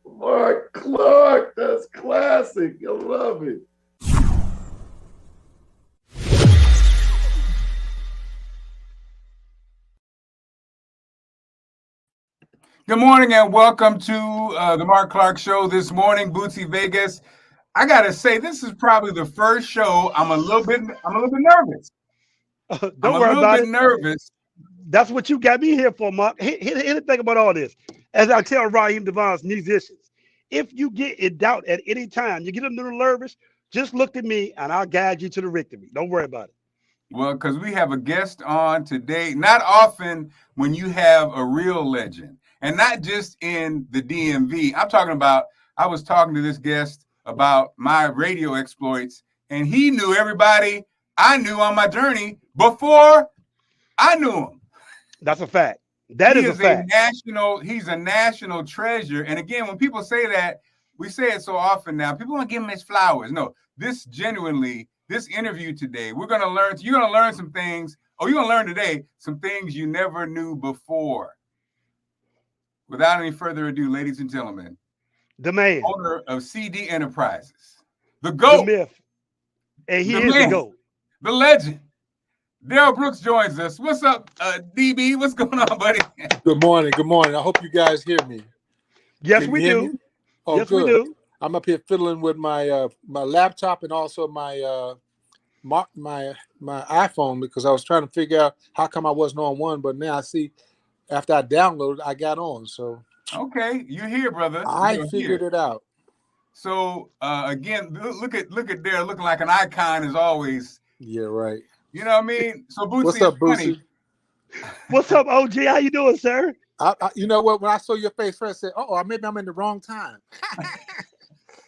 Marc Clarke, that's classic. I love it. Good morning and welcome to the Marc Clarke Show this morning, Bootsy Vegas. I gotta say, this is probably the first show I'm a little bit nervous. Don't worry about it. Nervous. That's what you got me here for, Mark. Here's the thing about all this. As I tell Raheem Devon's musicians, if you get in doubt at any time, you get a little nervous, just look at me and I'll guide you to the victory. Don't worry about it. Well, because we have a guest on today. Not often when you have a real legend, and not just in the DMV. I was talking to this guest about my radio exploits, and he knew everybody I knew on my journey before I knew him. That's a fact. That is a fact. He's a national treasure. And again, when people say that, we say it so often now, people want to give him his flowers. No, this interview today, you're going to learn some things. You're going to learn today some things you never knew before. Without any further ado, ladies and gentlemen, the man, owner of CD Enterprises, the GOAT, the myth, and he is the GOAT, the legend. Darryll Brooks joins us. What's up, DB? What's going on, buddy? Good morning. Good morning. I hope you guys hear me. Yes, we do. Oh, yes, good. we do. I'm up here fiddling with my my laptop and also my iPhone because I was trying to figure out how come I wasn't on one, but now I see after I downloaded, I got on. So okay, you're here, brother. I figured it out. So again, look at Darryll looking like an icon as always. Yeah, right. You know what I mean? So Bootsy, what's up, Bootsy? What's up, OG? How you doing, sir? You know what? When I saw your face first, I said, "Oh, maybe I'm in the wrong time,"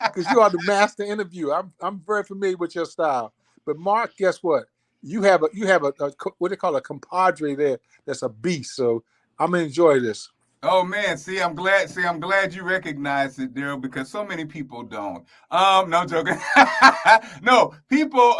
because you are the master interviewer. I'm very familiar with your style. But Mark, guess what? You have a what they call a compadre there. That's a beast. So I'm gonna enjoy this. Oh man, I'm glad you recognize it, Darryll, because so many people don't. No, I'm joking. No, people,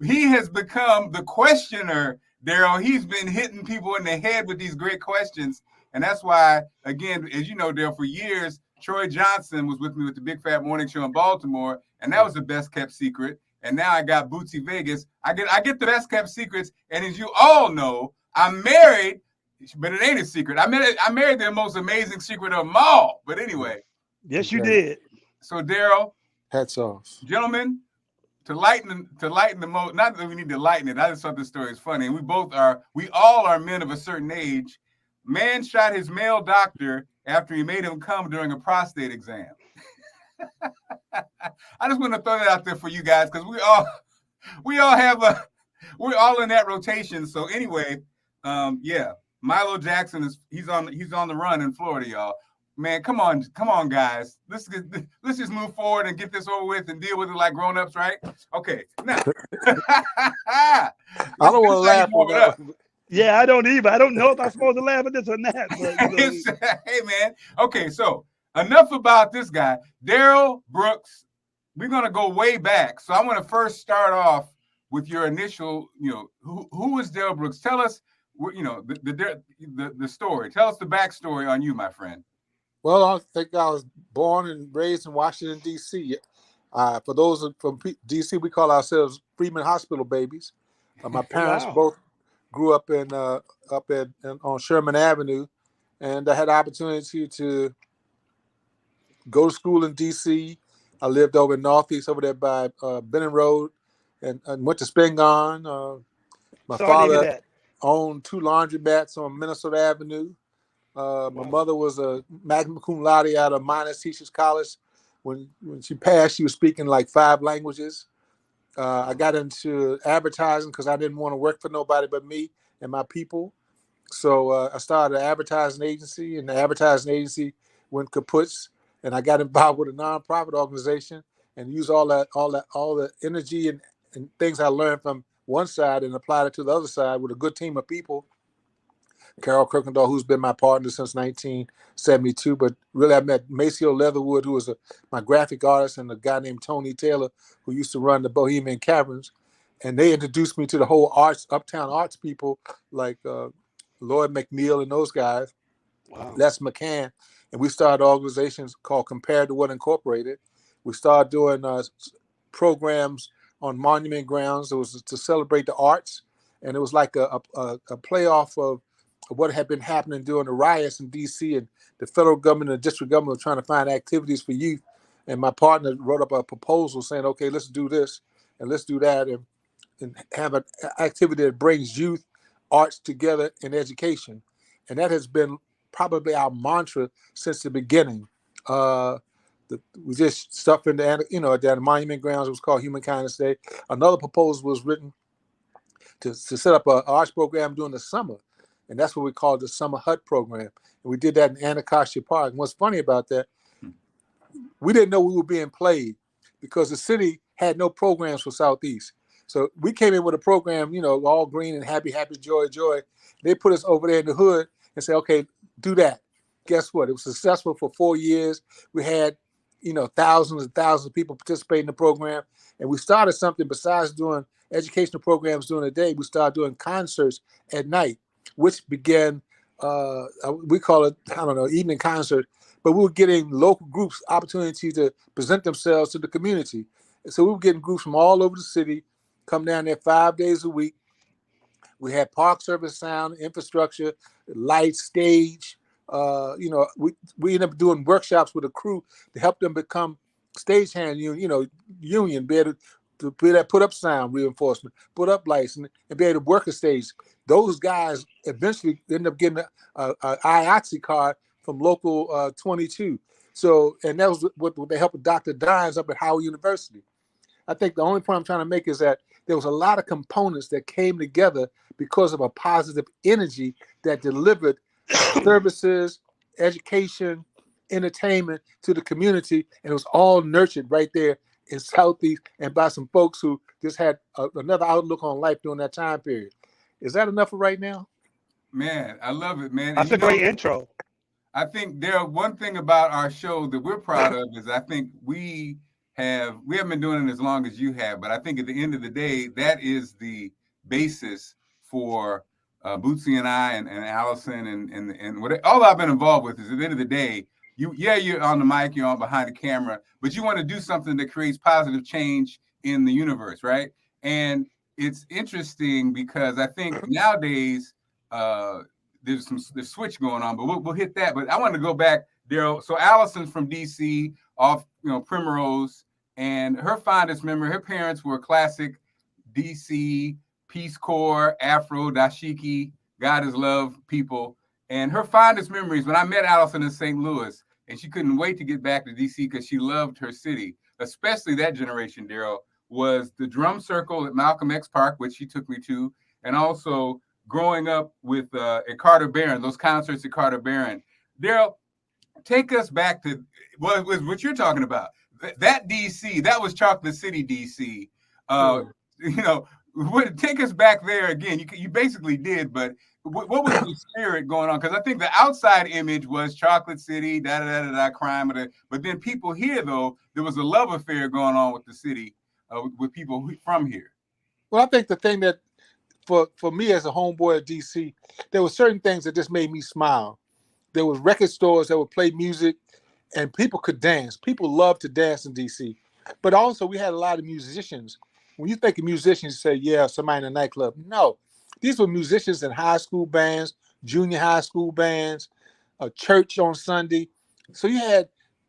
he has become the questioner, Darryll. He's been hitting people in the head with these great questions. And that's why, again, as you know, Darryll, for years, Troy Johnson was with me with the Big Fat Morning Show in Baltimore, and that was the best kept secret. And now I got Bootsy Vegas. I get the best kept secrets. And as you all know, I'm married. But it ain't a secret. I married the most amazing secret of them all. But anyway. Yes, you did. So Darryll. Hats off. Gentlemen, to lighten the most, not that we need to lighten it. I just thought this story is funny. And we all are men of a certain age. Man shot his male doctor after he made him come during a prostate exam. I just want to throw that out there for you guys because we're all in that rotation. So anyway, yeah. Milo Jackson he's on the run in Florida, y'all. Man, come on, guys. Let's just move forward and get this over with and deal with it like grown-ups, right? Okay. Now, I don't want to laugh at that. Yeah, I don't either. I don't know if I'm supposed to laugh at this or not. But, hey, man. Okay, so enough about this guy, Darryll Brooks. We're gonna go way back. So I want to first start off with your initial, who is Darryll Brooks? Tell us. The story. Tell us the backstory on you, my friend. Well, I think I was born and raised in Washington, D.C. For those from D.C., we call ourselves Freeman Hospital babies. My parents both grew up on Sherman Avenue, and I had the opportunity to go to school in D.C. I lived over in Northeast, over there by Benning Road, and went to Spingarn. My father owned 2 laundromats on Minnesota Avenue. My mother was a magna cum laude out of Miners Teachers College. When she passed, she was speaking like 5 languages. I got into advertising because I didn't want to work for nobody but me and my people. So I started an advertising agency, and the advertising agency went kaput. And I got involved with a nonprofit organization and used all the energy and things I learned from one side and applied it to the other side with a good team of people. Carol Kirkendall, who's been my partner since 1972, but really I met Maceo Leatherwood, who was my graphic artist, and a guy named Tony Taylor, who used to run the Bohemian Caverns. And they introduced me to the whole uptown arts people like Lloyd McNeil and those guys, Les McCann. And we started organizations called Compared to What Incorporated. We started doing programs on monument grounds. It was to celebrate the arts. And it was like a playoff of what had been happening during the riots in D.C. and the federal government and the district government were trying to find activities for youth. And my partner wrote up a proposal saying, okay, let's do this and let's do that and have an activity that brings youth, arts together in education. And that has been probably our mantra since the beginning. We just stuff in at the monument grounds. It was called Human Kindness Day. Another proposal was written to set up an arts program during the summer. And that's what we called the Summer Hut program. And we did that in Anacostia Park. And what's funny about that, we didn't know we were being played because the city had no programs for Southeast. So we came in with a program, all green and happy, happy, joy, joy. They put us over there in the hood and said, okay, do that. Guess what? It was successful for 4 years. We had, thousands and thousands of people participate in the program. And we started something besides doing educational programs during the day. We started doing concerts at night, which began, we call it, evening concert, but we were getting local groups opportunity to present themselves to the community. And so we were getting groups from all over the city, come down there 5 days a week. We had park service, sound, infrastructure, light, stage. We ended up doing workshops with a crew to help them become stagehand union, be able to put up sound reinforcement, put up lights, and be able to work a stage. Those guys eventually ended up getting a IATSE card from Local 22. So, and that was what they helped with Dr. Dines up at Howard University. I think the only point I'm trying to make is that there was a lot of components that came together because of a positive energy that delivered services, education, entertainment to the community, and it was all nurtured right there in Southeast and by some folks who just had another outlook on life during that time period. Is that enough for right now? Man, I love it, man. That's a great intro. I think one thing about our show that we're proud of is I think we haven't been doing it as long as you have, but I think at the end of the day, that is the basis for Bootsy and I and Allison and what all I've been involved with is at the end of the day, you're on the mic, you're on behind the camera, but you want to do something that creates positive change in the universe, right? And it's interesting because I think nowadays there's switch going on, but we'll hit that. But I want to go back, Darryll. So Allison's from DC, off Primrose, and her fondest memory, her parents were classic DC Peace Corps, Afro, dashiki, God is love people. And her fondest memories when I met Allison in St. Louis, and she couldn't wait to get back to DC because she loved her city, especially that generation, Darryll, was the drum circle at Malcolm X Park, which she took me to, and also growing up with at Carter Barron, those concerts at Carter Barron. Darryll, take us back to what you're talking about. That DC, that was Chocolate City, DC. Take us back there again. You basically did, but what was the spirit going on? Because I think the outside image was Chocolate City, crime, but then people here, though, there was a love affair going on with the city, with people from here. Well, I think the thing that for me as a homeboy of DC, there were certain things that just made me smile. There was record stores that would play music, and people could dance. People loved to dance in DC. But also, we had a lot of musicians. When you think of musicians, you say, yeah, somebody in a nightclub. No, these were musicians in high school bands, junior high school bands, a church on Sunday. So you had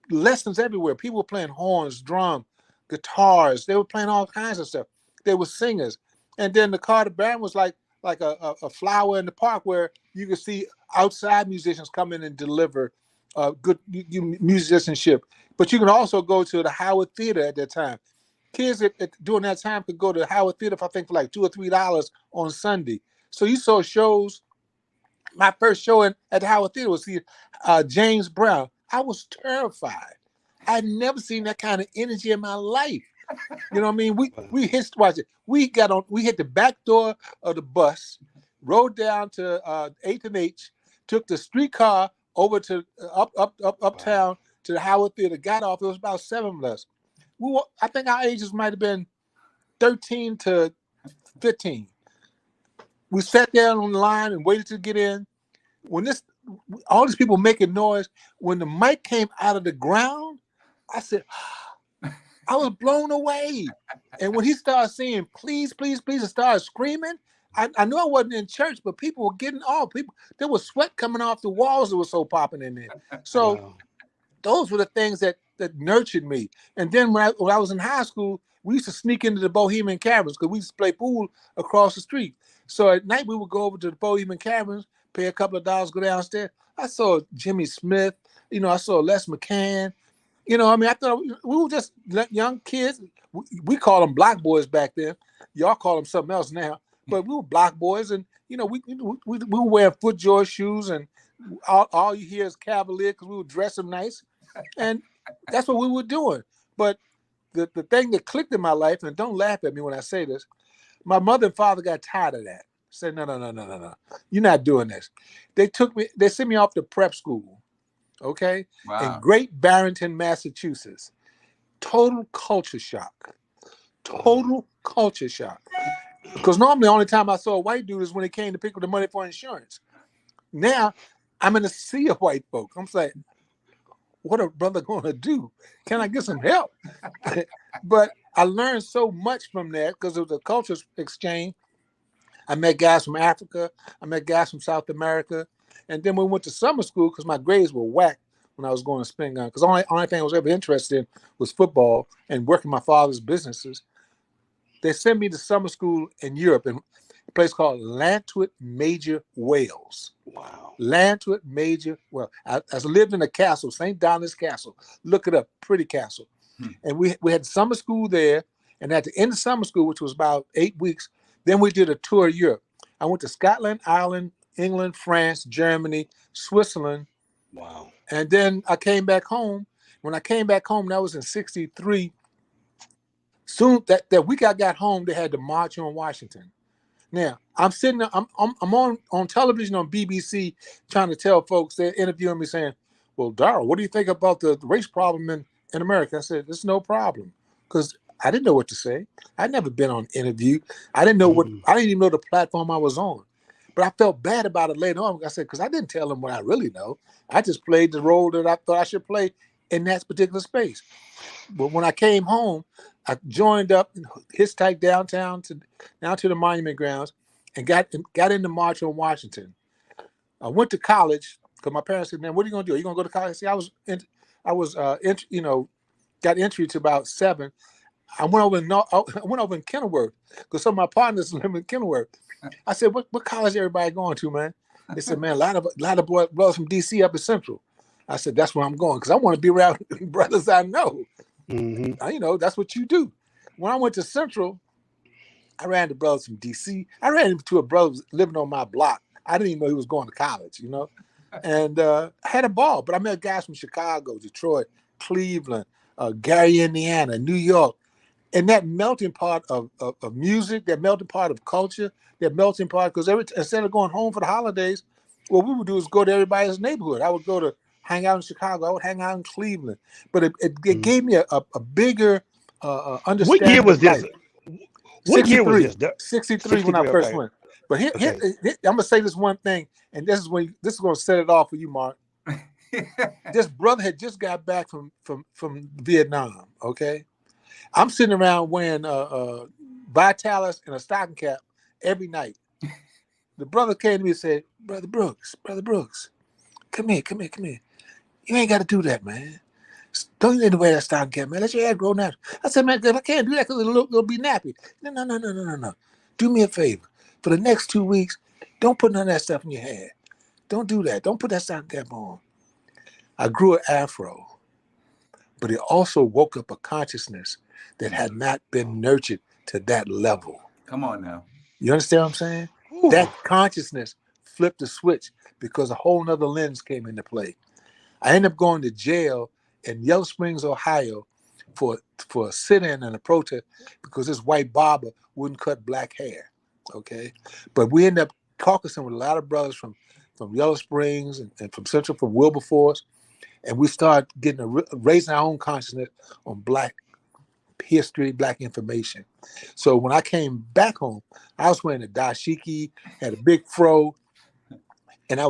lessons everywhere. People were playing horns, drum, guitars. They were playing all kinds of stuff. They were singers. And then the Carter Band was like like a flower in the park where you can see outside musicians come in and deliver good musicianship. But you can also go to the Howard Theater at that time. Kids during that time could go to the Howard Theater, I think, for like $2 or $3 on Sunday. So you saw shows. My first show at the Howard Theater was James Brown. I was terrified. I'd never seen that kind of energy in my life. You know what I mean? We watch it. We hit the back door of the bus, rode down to 8th and H, took the streetcar over to uptown to the Howard Theater, got off. It was about 7 of us. I think our ages might have been 13 to 15. We sat there on the line and waited to get in. When all these people making noise, when the mic came out of the ground, I said, I was blown away. And when he started saying, please, please, please, and started screaming, I knew I wasn't in church, but people were getting off. There was sweat coming off the walls that was so popping in there. So those were the things that nurtured me. And then when I was in high school, we used to sneak into the Bohemian Caverns because we used to play pool across the street. So at night we would go over to the Bohemian Caverns, pay a couple of dollars, go downstairs. I saw Jimmy Smith, I saw Les McCann. I thought we were just young kids. We called them block boys back then. Y'all call them something else now. But we were block boys, and we were wearing FootJoy shoes, and all you hear is Cavalier because we were dressing nice, and that's what we were doing. But the thing that clicked in my life, and don't laugh at me when I say this, my mother and father got tired of that. Said, no, you're not doing this. They sent me off to prep school, okay, in Great Barrington, Massachusetts. Total culture shock. Because normally the only time I saw a white dude is when he came to pick up the money for insurance. Now I'm in a sea of white folk. I'm like, what a brother going to do? Can I get some help? But I learned so much from that because it was a culture exchange. I met guys from Africa. I met guys from South America. And then we went to summer school because my grades were whack when I was going to spin gun. Because the only thing I was ever interested in was football and working my father's businesses. They sent me to summer school in Europe in a place called Llantwit Major, Wales. Wow. Llantwit Major, I lived in a castle, St. Donald's Castle. Look it up, pretty castle. And we had summer school there. And at the end of summer school, which was about 8 weeks, then we did a tour of Europe. I went to Scotland, Ireland, England, France, Germany, Switzerland. Wow. And then I came back home. When I came back home, that was in 1963. Soon that week I got home, they had the March on Washington. Now I'm sitting there, I'm on television on BBC trying to tell folks, they're interviewing me saying, well, Darryll, what do you think about the race problem in America? I said, it's no problem. Because I didn't know what to say. I'd never been on interview. I didn't know I didn't even know the platform I was on. But I felt bad about it later on. I said, because I didn't tell them what I really know. I just played the role that I thought I should play in that particular space. But when I came home, I joined up, hitchhiked down to the Monument Grounds, and got in the March on Washington. I went to college because my parents said, "Man, what are you going to do? Are you going to go to college?" See, got entry to about 7. I went over in Kenilworth because some of my partners live in Kenilworth. I said, "What college everybody going to, man?" They said, "Man, a lot of brothers from DC up at Central." I said, "That's where I'm going because I want to be around brothers I know." Mm-hmm. That's what you do. When I went to Central, I ran into brothers from DC. I ran into a brother living on my block. I didn't even know he was going to college, and I had a ball. But I met guys from Chicago, Detroit, Cleveland, Gary, Indiana, New York. And that melting pot of music, that melting pot of culture, that melting pot, because instead of going home for the holidays, what we would do is go to everybody's neighborhood. I would go to hang out in Chicago. I would hang out in Cleveland. But it gave me a bigger understanding. What year was this? What year was this? 63 when I first went. But here, I'm going to say this one thing, and this is going to set it off for you, Mark. This brother had just got back from Vietnam, okay? I'm sitting around wearing Vitalis and a stocking cap every night. The brother came to me and said, Brother Brooks, come here. You ain't got to do that, man. Don't you need to wear that stocking cap, man. Let your hair grow natural. I said, man, if I can't do that because it'll be nappy. No. Do me a favor. for the next 2 weeks, don't put none of that stuff in your head. Don't do that. Don't put that stuff on. I grew an afro, but it also woke up a consciousness that had not been nurtured to that level. Come on now. You understand what I'm saying? Ooh. That consciousness flipped the switch because a whole nother lens came into play. I ended up going to jail in Yellow Springs, Ohio, for a sit-in and a protest because this white barber wouldn't cut black hair. Okay, but we ended up caucusing with a lot of brothers from Yellow Springs and from Central, from Wilberforce, and we started raising our own consciousnness on black history, black information. So when I came back home, I was wearing a dashiki, had a big fro, and I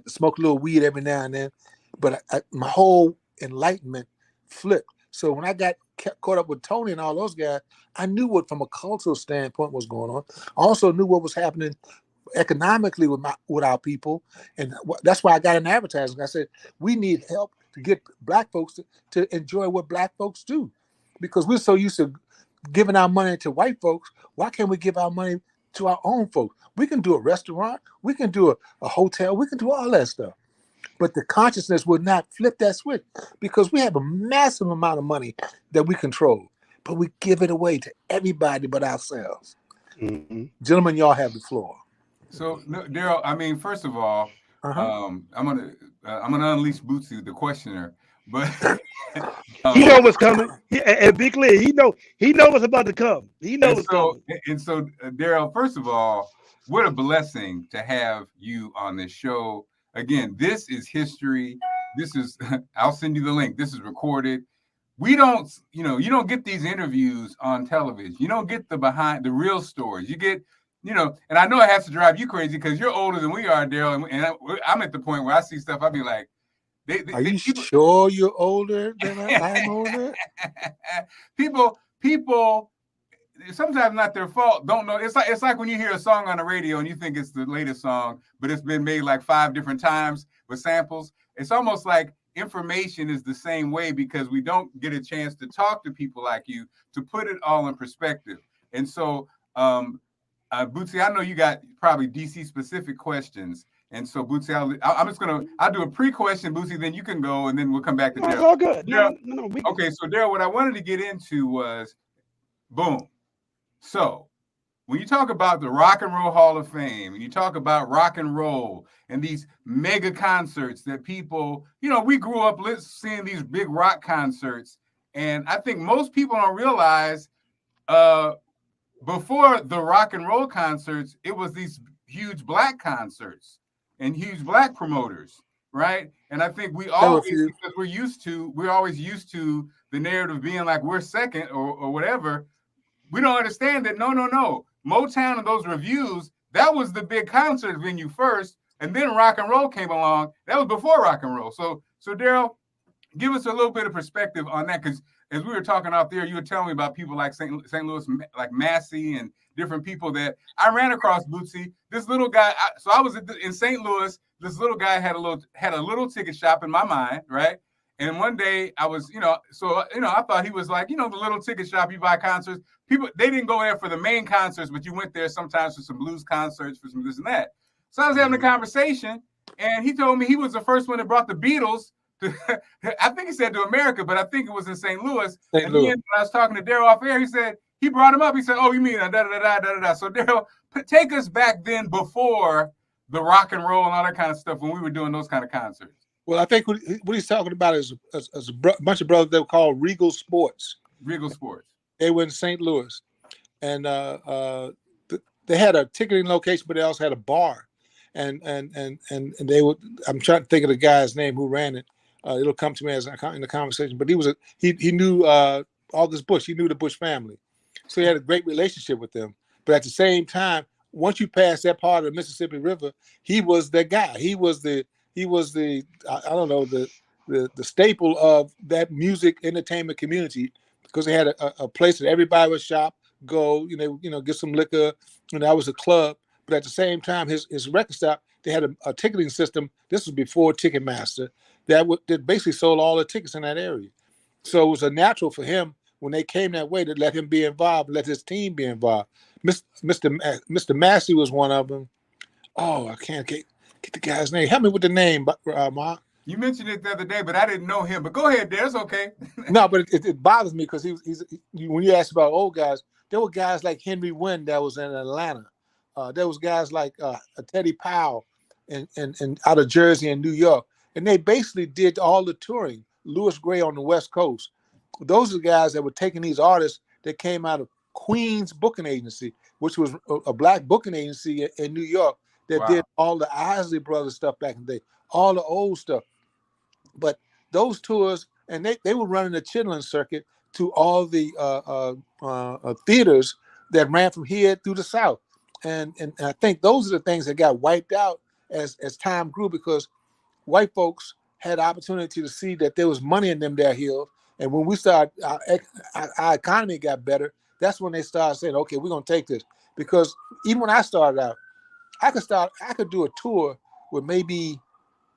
smoked a little weed every now and then, but my whole enlightenment flipped. So when I got caught up with Tony and all those guys, I knew what, from a cultural standpoint, was going on. I also knew what was happening economically with our people, and that's why I got in advertising. I said, we need help to get black folks to enjoy what black folks do, because we're so used to giving our money to white folks. Why can't we give our money to our own folks? We can do a restaurant, we can do a hotel, we can do all that stuff. But the consciousness would not flip that switch because we have a massive amount of money that we control, but we give it away to everybody but ourselves. Mm-hmm. Gentlemen, y'all have the floor. So, Darryll, I mean, first of all, I'm gonna unleash Bootsy, the questioner, but he know what's coming. And be clear, he know what's about to come. He knows what's coming. And so, Darryll, first of all, what a blessing to have you on this show. Again, this is history. This is, I'll send you the link. This is recorded. We don't, you don't get these interviews on television. You don't get the real stories. You get, and I know it has to drive you crazy because you're older than we are, Darryll. And I'm at the point where I see stuff, I'll be like, are you sure you're older than I'm older? People, sometimes not their fault, don't know. It's like when you hear a song on the radio and you think it's the latest song, but it's been made like 5 different times with samples. It's almost like information is the same way because we don't get a chance to talk to people like you to put it all in perspective. And so, Bootsy, I know you got probably DC specific questions. And so, Bootsy, I'll do a pre-question, Bootsy, then you can go, and then we'll come back to Darryll. It's all good. Okay, so Darryll, what I wanted to get into was, boom. So when you talk about the Rock and Roll Hall of Fame, and you talk about rock and roll and these mega concerts that people, we grew up seeing these big rock concerts. And I think most people don't realize before the rock and roll concerts, it was these huge black concerts and huge black promoters, right? And I think we always, because we're always used to the narrative being like we're second or whatever. We don't understand that. No. Motown and those reviews, that was the big concert venue first, and then rock and roll came along. That was before rock and roll. So Darryll, give us a little bit of perspective on that, because as we were talking out there, you were telling me about people like St. Louis, like Massey and different people that I ran across. Bootsy, this little guy. I was in St. Louis. This little guy had a little ticket shop in my mind, right? And one day I was, I thought he was like, the little ticket shop you buy concerts. People, they didn't go there for the main concerts, but you went there sometimes for some blues concerts, for some this and that. So I was having a conversation, and he told me he was the first one that brought the Beatles to, I think he said to America, but I think it was in St. Louis. And then when I was talking to Darryll off air, he said, he brought him up. He said, oh, you mean da-da-da-da-da-da. So Darryll, take us back then before the rock and roll and all that kind of stuff when we were doing those kind of concerts. Well, I think what he's talking about is a bunch of brothers that were called Regal Sports. Regal Sports. They were in St. Louis, and they had a ticketing location, but they also had a bar, and they would. I'm trying to think of the guy's name who ran it. It'll come to me as in the conversation. But he knew August Bush. He knew the Bush family, so he had a great relationship with them. But at the same time, once you pass that part of the Mississippi River, he was the guy. He was the I don't know, the staple of that music entertainment community, because they had a place that everybody would shop, go, get some liquor, and that was a club. But at the same time, his record shop, they had a ticketing system. This was before Ticketmaster that basically sold all the tickets in that area. So it was a natural for him when they came that way, to let him be involved, let his team be involved. Mr. Massey was one of them. Oh, I can't get the guy's name. Help me with the name, Mark. You mentioned it the other day, but I didn't know him. But go ahead, there's okay. No, but it bothers me because when you ask about old guys, there were guys like Henry Wynn that was in Atlanta. There was guys like Teddy Powell and out of Jersey and New York, and they basically did all the touring. Louis Gray on the West Coast. Those are the guys that were taking these artists that came out of Queen's Booking Agency, which was a black booking agency in New York that did all the Isley Brothers stuff back in the day, all the old stuff. But those tours, and they were running the Chitlin circuit to all the theaters that ran from here through the South. And I think those are the things that got wiped out as time grew, because white folks had opportunity to see that there was money in them there hills. And when we started, our economy got better, that's when they started saying, okay, we're going to take this. Because even when I started out, I could do a tour with maybe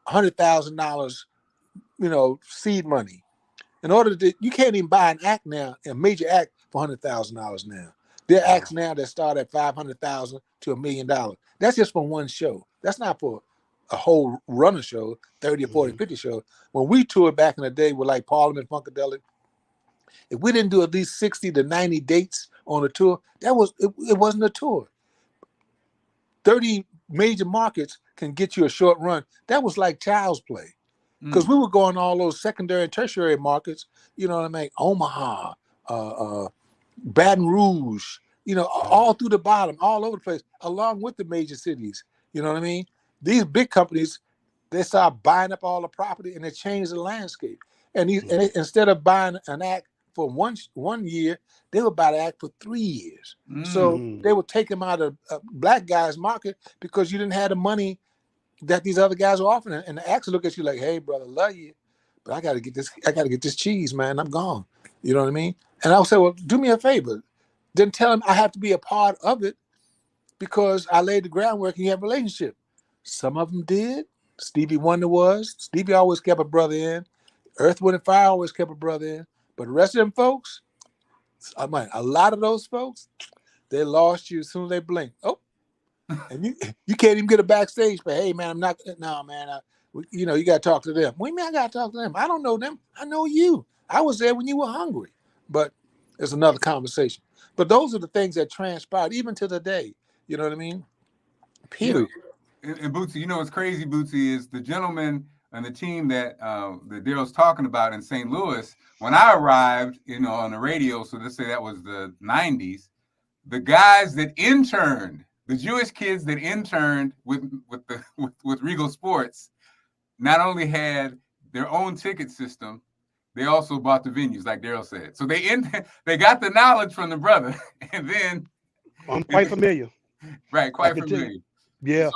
$100,000, seed money. In order to, you can't even buy an act now, a major act, for $100,000 now. There are acts now that start at $500,000 to $1 million. That's just for one show. That's not for a whole run of show, 30 or 40, 50 shows. When we toured back in the day with like Parliament Funkadelic, if we didn't do at least 60 to 90 dates on a tour, it wasn't a tour. 30 major markets can get you a short run. That was like child's play. Because we were going all those secondary and tertiary markets, you know what I mean? Omaha, Baton Rouge, all through the bottom, all over the place, along with the major cities. You know what I mean? These big companies, they start buying up all the property and they change the landscape. And instead of buying an act for one year, they would buy the act for 3 years. So they would take them out of black guys' market because you didn't have the money that these other guys were offering. And the acts look at you like, hey, brother, love you, but I got to get this cheese, man. I'm gone. You know what I mean? And I would say, well, do me a favor. Then tell them I have to be a part of it because I laid the groundwork and you have a relationship. Some of them did. Stevie Wonder was. Stevie always kept a brother in. Earth, Wind, and Fire always kept a brother in. But the rest of them folks, a lot of those folks, they lost you as soon as they blinked. Oh, and you can't even get a backstage. But hey, man, I'm not. No, man. You got to talk to them. What do you mean I got to talk to them? I don't know them. I know you. I was there when you were hungry. But it's another conversation. But those are the things that transpired even to the day. You know what I mean? Period. And Bootsy, what's crazy, Bootsy, is the gentleman and the team that Darryl's talking about in St. Louis. When I arrived, on the radio, so let's say that was the 90s, the guys that interned, the Jewish kids that interned with Regal Sports, not only had their own ticket system, they also bought the venues, like Darryll said. So they got the knowledge from the brother, and then I'm quite familiar. Right, quite familiar. Yeah.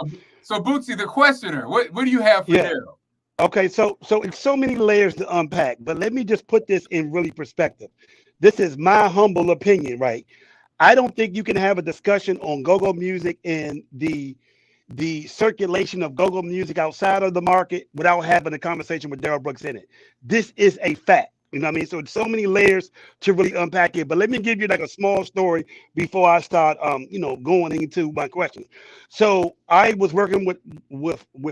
So Bootsy, the questioner, what do you have for Darryll? Okay, so it's so many layers to unpack, but let me just put this in really perspective. This is my humble opinion, right? I don't think you can have a discussion on go-go music and the circulation of go-go music outside of the market without having a conversation with Darryll Brooks in it. This is a fact. You know what I mean? So it's so many layers to really unpack it. But let me give you like a small story before I start, going into my questions. So I was working with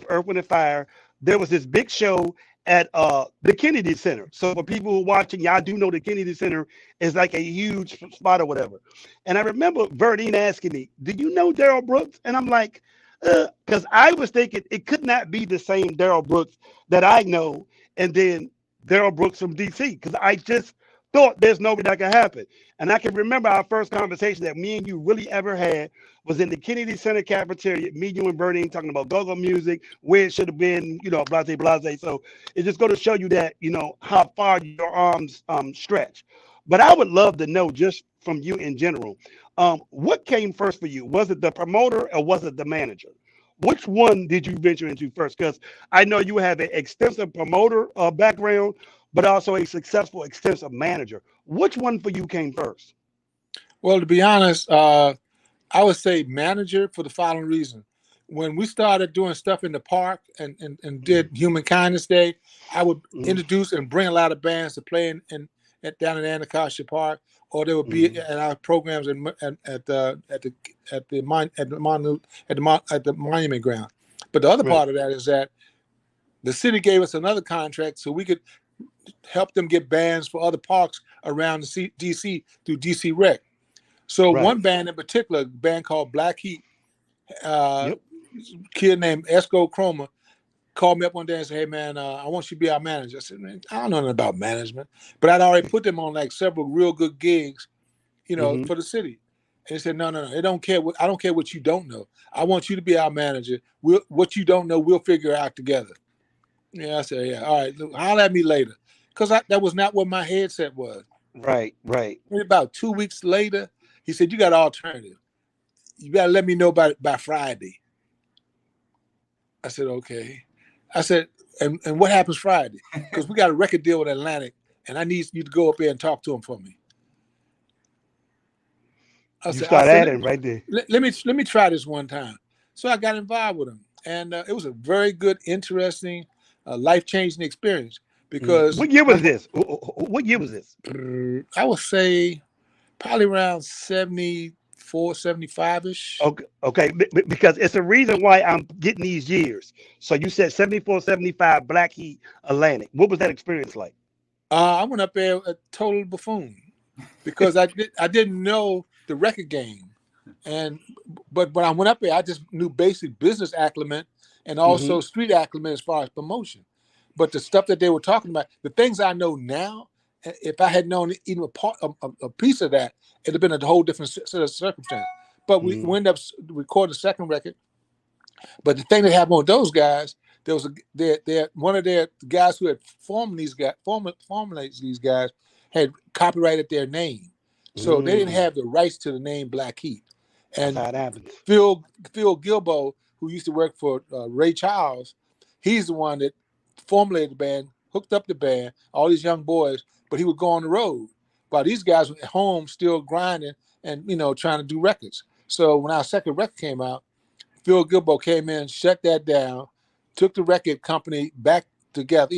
Earth, Wind, and Fire. There was this big show at the Kennedy Center. So for people who are watching, y'all do know the Kennedy Center is like a huge spot or whatever. And I remember Verdine asking me, do you know Darryll Brooks? And I'm like, because I was thinking it could not be the same Darryll Brooks that I know. And then Darryll Brooks from DC, because I just thought there's no way that could happen. And I can remember our first conversation that me and you really ever had was in the Kennedy Center cafeteria, me, you, and Bernie talking about go-go music, where it should have been, blase. So it's just going to show you that, how far your arms stretch. But I would love to know, just from you in general, what came first for you? Was it the promoter or was it the manager? Which one did you venture into first? Because I know you have an extensive promoter background, but also a successful, extensive manager. Which one for you came first? Well, to be honest, I would say manager for the following reason. When we started doing stuff in the park and did Human Kindness Day, I would introduce and bring a lot of bands to play in down in Anacostia Park, or they would be at our programs at the monument ground. But the other part of that is that the city gave us another contract so we could help them get bands for other parks around the DC through DC Rec. So one band in particular, a band called Black Heat, kid named Esco Chroma, called me up one day and said, "Hey man, I want you to be our manager." I said, "Man, I don't know nothing about management," but I'd already put them on like several real good gigs, for the city. And he said, "No, I don't care what you don't know. I want you to be our manager. What you don't know, we'll figure out together." Yeah, I said, "Yeah, all right. Holler at me later," because that was not what my headset was. Right. And about 2 weeks later, he said, "You got an alternative. You got to let me know by Friday." I said, "Okay." I said, and what happens Friday? Because we got a record deal with Atlantic, and I need you to go up there and talk to him for me. I said, right there. Let me try this one time. So I got involved with him, and it was a very good, interesting, life-changing experience. Because what year was this? What year was this? I would say probably around 74, 75-ish. Okay, because it's a reason why I'm getting these years. So you said 74, 75, Black Heat, Atlantic. What was that experience like? I went up there a total buffoon because I didn't know the record game, but when I went up there, I just knew basic business acumen and also street acumen as far as promotion. But the stuff that they were talking about, the things I know now, if I had known even a piece of that, it'd have been a whole different set of circumstances. But we ended up recording the second record. But the thing that happened with those guys, there was one of their guys who had formulated these guys had copyrighted their name, so they didn't have the rights to the name Black Heat. And that's how it happens. Phil Gilbo, who used to work for Ray Charles, he's the one that formulated the band, hooked up the band, all these young boys, but he would go on the road while these guys were at home still grinding and trying to do records. So when our second record came out, Phil Gilbo came in, shut that down, took the record company back together,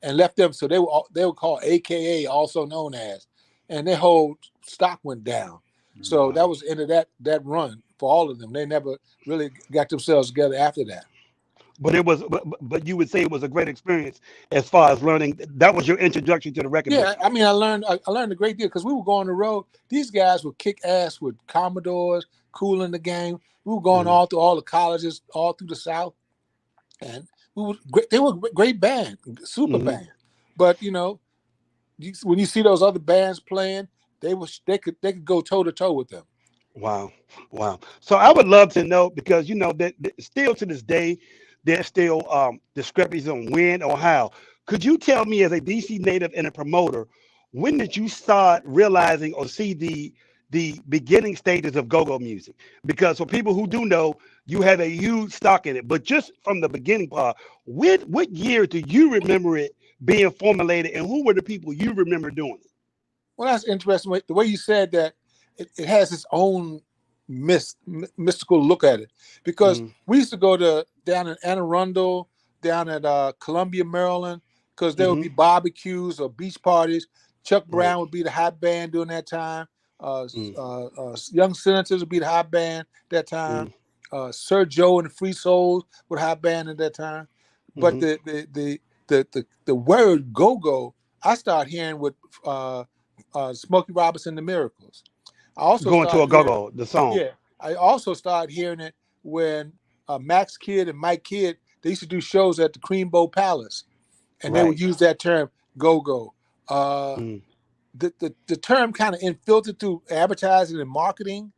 and left them. So they were called AKA, also known as, and their whole stock went down. So that was the end of that run for all of them. They never really got themselves together after that. But it was, but you would say it was a great experience as far as learning. That was your introduction to the record. Yeah, I mean, I learned a great deal because we were going on the road. These guys would kick ass with Commodores, Cool in the Game. We were going all through all the colleges, all through the South, and they were a great band, super band. But when you see those other bands playing, they could go toe to toe with them. Wow. So I would love to know, because that still to this day, there's still discrepancies on when or how. Could you tell me, as a DC native and a promoter, when did you start realizing or see the beginning stages of go-go music? Because for people who do know, you have a huge stock in it. But just from the beginning part, what year do you remember it being formulated, and who were the people you remember doing it? Well, that's interesting. The way you said that, it has its own mystical look at it, because we used to go down in Anne Arundel, down at Columbia, Maryland, because there would be barbecues or beach parties. Chuck Brown would be the hot band during that time. Young Senators would be the hot band that time. Sir Joe and the Free Souls were hot band at that time. But the word go-go, I started hearing with Smokey Robinson, the Miracles. I also going to a go-go, the song. Yeah, I also started hearing it when Max Kidd and Mike Kidd, they used to do shows at the Creambow Palace, and they would use that term go-go. The term kind of infiltrated through advertising and marketing,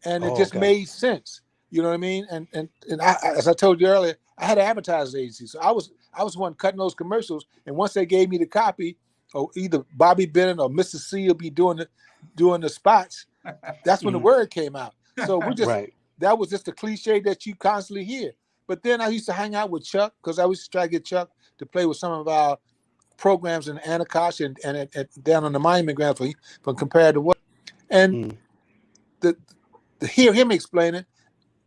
and it just made sense. You know what I mean? And I, as I told you earlier, I had an advertising agency, so I was one cutting those commercials. And once they gave me the copy, or either Bobby Bennett or Mr. C will be doing the spots, that's when the word came out. So we just that was just a cliche that you constantly hear. But then I used to hang out with Chuck, because I used to try to get Chuck to play with some of our programs in Anacostia and down on the monument ground for Compared to What. And to hear him explain it,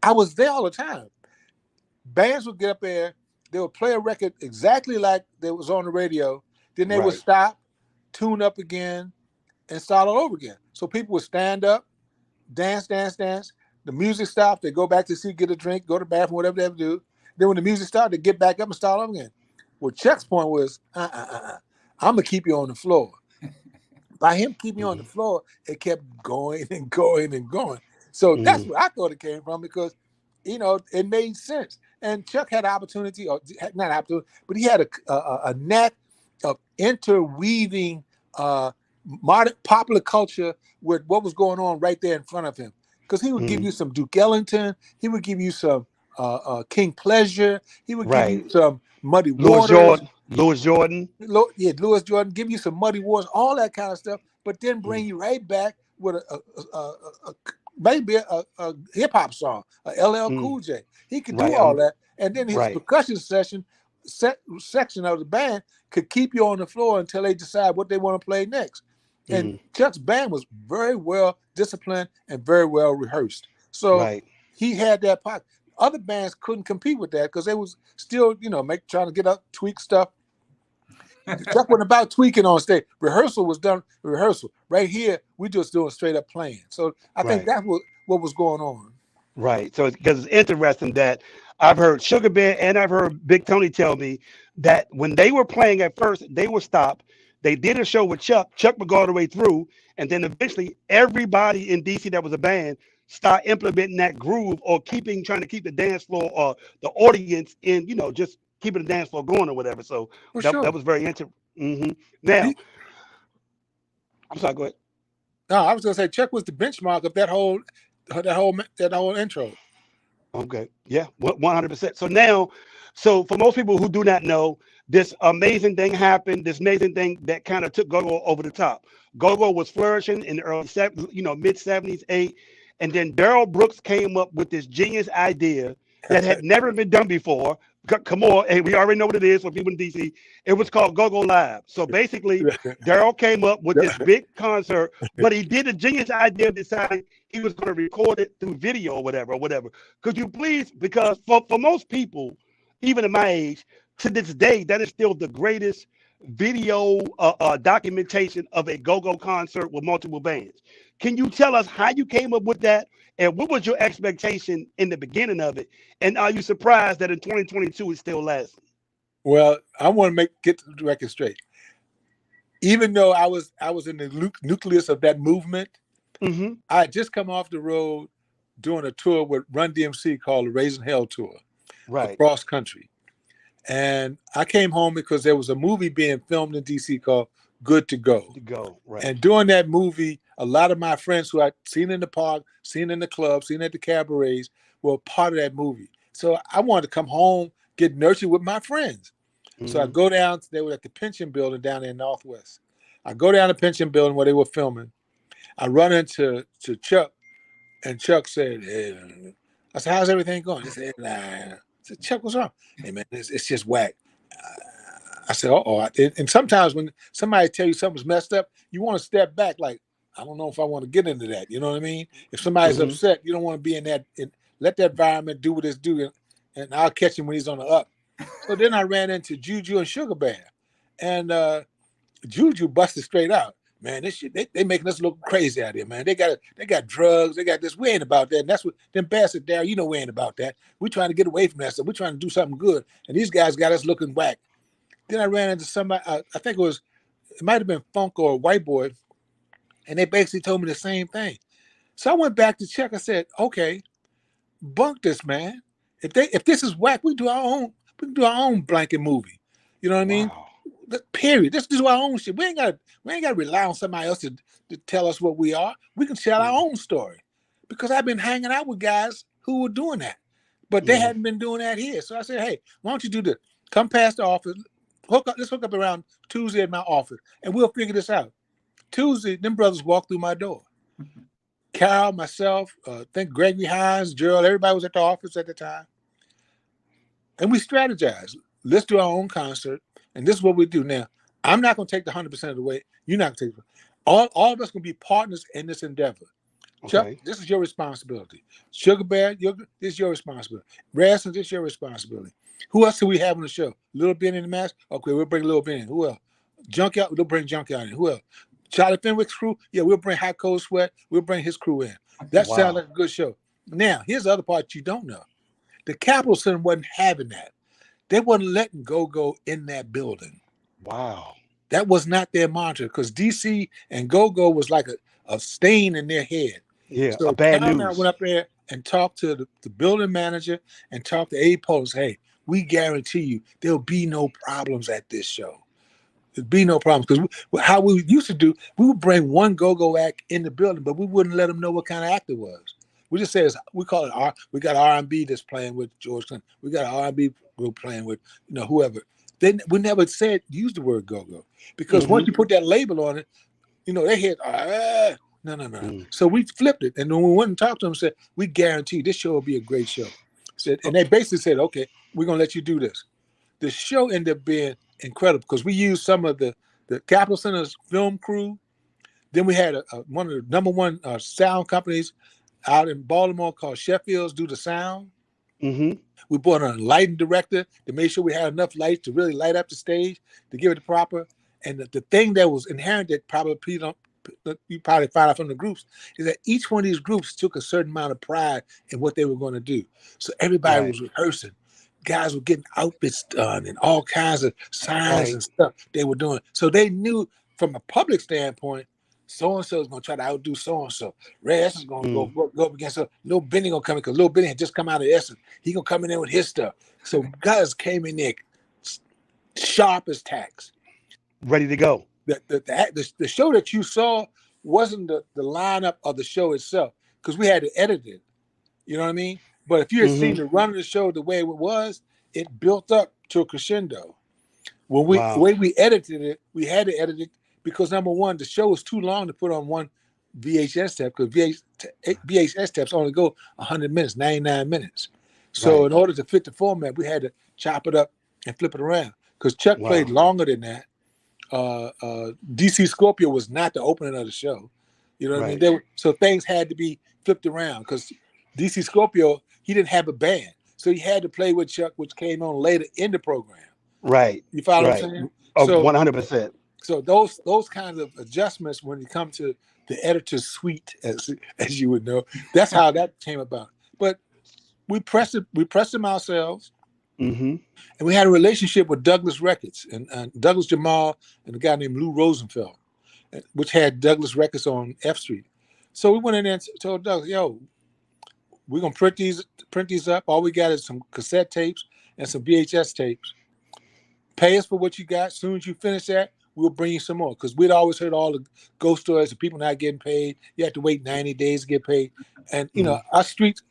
I was there all the time. Bands would get up there, they would play a record exactly like that was on the radio. Then they would stop, tune up again, and start all over again. So people would stand up, dance. The music stopped. They go back to seat, get a drink, go to the bathroom, whatever they have to do. Then when the music started, they get back up and start over again. Well, Chuck's point was, I'm going to keep you on the floor. By him keeping you on the floor, it kept going and going and going. So that's where I thought it came from, because, it made sense. And Chuck had opportunity, or not opportunity, but he had a knack of interweaving modern popular culture with what was going on right there in front of him. Because he would give you some Duke Ellington, he would give you some King Pleasure, he would give you some Muddy Waters, Louis Jordan, give you some Muddy Waters, all that kind of stuff, but then bring you right back with maybe a hip hop song, a LL Cool J. He could do all that, and then his percussion section of the band could keep you on the floor until they decide what they want to play next. And Chuck's band was very well disciplined and very well rehearsed. So he had that pocket. Other bands couldn't compete with that because they was still, trying to get up, tweak stuff. Chuck wasn't about tweaking on stage. Rehearsal was done. Rehearsal. Right here, we just doing straight up playing. So I think that was what was going on. Right. So because it's interesting that I've heard Sugar Bear and I've heard Big Tony tell me that when they were playing at first, they would stop. They did a show with Chuck. Chuck would go all the way through. And then eventually everybody in DC that was a band start implementing that groove or trying to keep the dance floor or the audience in, just keeping the dance floor going or whatever. So that was very interesting. Now, I'm sorry, go ahead. No, I was going to say Chuck was the benchmark of that whole intro. Okay. Yeah, 100%. So now, for most people who do not know, this amazing thing happened, this amazing thing that kind of took Go-Go over the top. Go-Go was flourishing in the early, mid 70s, and then Darryll Brooks came up with this genius idea that had never been done before. Come on, hey, we already know what it is for people in DC. It was called Go-Go Live. So basically, Darryll came up with this big concert, but he did a genius idea of deciding he was going to record it through video or whatever. Could you please, because for most people, even at my age, to this day, that is still the greatest video documentation of a go-go concert with multiple bands. Can you tell us how you came up with that, and what was your expectation in the beginning of it? And are you surprised that in 2022 it's still lasting? Well, I want to get the record straight. Even though I was in the nucleus of that movement, I had just come off the road doing a tour with Run DMC called the Raising Hell Tour, across country. And I came home because there was a movie being filmed in DC called Good to Go. And during that movie, a lot of my friends who I'd seen in the park, seen in the club, seen at the cabarets were part of that movie. So I wanted to come home, get nurtured with my friends. So I go down, they were at the pension building down there in Northwest. I go down the pension building where they were filming. I run into Chuck, and Chuck said, hey. I said, how's everything going? He said, nah. I said, Chuck, what's wrong? Hey, man, it's just whack. I said, uh-oh. And sometimes when somebody tell you something's messed up, you want to step back like, I don't know if I want to get into that. You know what I mean? If somebody's upset, you don't want to be in that. Let that environment do what it's doing, and I'll catch him when he's on the up. So then I ran into Juju and Sugar Bear. And Juju busted straight out. Man, this shit, they making us look crazy out here, man. They got drugs, they got this. We ain't about that. And that's what them bastard Darryll, we ain't about that. We trying to get away from that stuff. We trying to do something good. And these guys got us looking whack. Then I ran into somebody, I think it might have been Funk or a white boy, and they basically told me the same thing. So I went back to check. I said, okay, bunk this, man. If this is whack, we can do our own blanket movie. You know what I mean? Period. Let's do our own shit. We ain't gotta rely on somebody else to tell us what we are. We can tell our own story. Because I've been hanging out with guys who were doing that. But they hadn't been doing that here. So I said, hey, why don't you do this? Come past the office, let's hook up around Tuesday at my office, and we'll figure this out. Tuesday, them brothers walked through my door. Carol, myself, I think Gregory Hines, Darryll, everybody was at the office at the time. And we strategized. Let's do our own concert. And this is what we do now. I'm not going to take the 100% of the way. You're not going to take it. All of us going to be partners in this endeavor. Okay. Chuck, this is your responsibility. Sugar Bear, this is your responsibility. Ransom, this is your responsibility. Who else do we have on the show? Little Ben in the Mask? Okay, we'll bring Little Ben in. Who else? Junkyard, they'll bring Junkyard in. Who else? Charlie Fenwick's crew? Yeah, we'll bring Hot Cold Sweat. We'll bring his crew in. That sounds like a good show. Now, here's the other part you don't know. The Capitol Center wasn't having that. They wasn't letting Go-Go in that building. Wow. That was not their mantra because DC and Go-Go was like a stain in their head. Yeah, so a bad Cal news. went up there and talked to the building manager and talked to A-Post. Hey, we guarantee you there'll be no problems at this show. There'd be no problems because how we used to do, we would bring one Go-Go act in the building, but we wouldn't let them know what kind of act it was. We just say we call it we got R&B that's playing with George Clinton. We got an R&B group playing with whoever. We never use the word go-go because once you put that label on it, they hit no. So we flipped it, and when we went and talked to them, and said we guarantee this show will be a great show. And they basically said, okay, we're gonna let you do this. The show ended up being incredible because we used some of the Capitol Center's film crew. Then we had one of the number one sound companies out in Baltimore called Sheffield's do the sound. Mm-hmm. We brought on a lighting director to make sure we had enough lights to really light up the stage to give it the proper. And the thing that was inherent that probably you probably find out from the groups is that each one of these groups took a certain amount of pride in what they were going to do. So everybody was rehearsing. Guys were getting outfits done and all kinds of signs and stuff they were doing. So they knew from a public standpoint, so-and-so is going to try to outdo so-and-so. Ray Essence is going to go up against her. Lil Benny going to come in because Lil Benny had just come out of Essence. He going to come in there with his stuff. So guys came in there sharp as tacks. Ready to go. The show that you saw wasn't the lineup of the show itself because we had to edit it. You know what I mean? But if you had seen the run of the show the way it was, it built up to a crescendo. When the way we edited it, we had to edit it because number one, the show was too long to put on one VHS tape because VHS tapes only go 100 minutes, 99 minutes. So in order to fit the format, we had to chop it up and flip it around because Chuck played longer than that. DC Scorpio was not the opening of the show. You know what I mean? So things had to be flipped around because DC Scorpio, he didn't have a band. So he had to play with Chuck, which came on later in the program. Right. You follow what I'm saying? Oh, 100%. So those kinds of adjustments when you come to the editor's suite, as you would know, that's how that came about. But we pressed them ourselves. Mm-hmm. And we had a relationship with Douglas Records and Douglas Jamal and a guy named Lou Rosenfeld, which had Douglas Records on F Street. So we went in there and told Douglas, yo, we're going to print these up. All we got is some cassette tapes and some VHS tapes. Pay us for what you got. As soon as you finish that, we'll bring you some more. Because we'd always heard all the ghost stories of people not getting paid. You have to wait 90 days to get paid. And, us street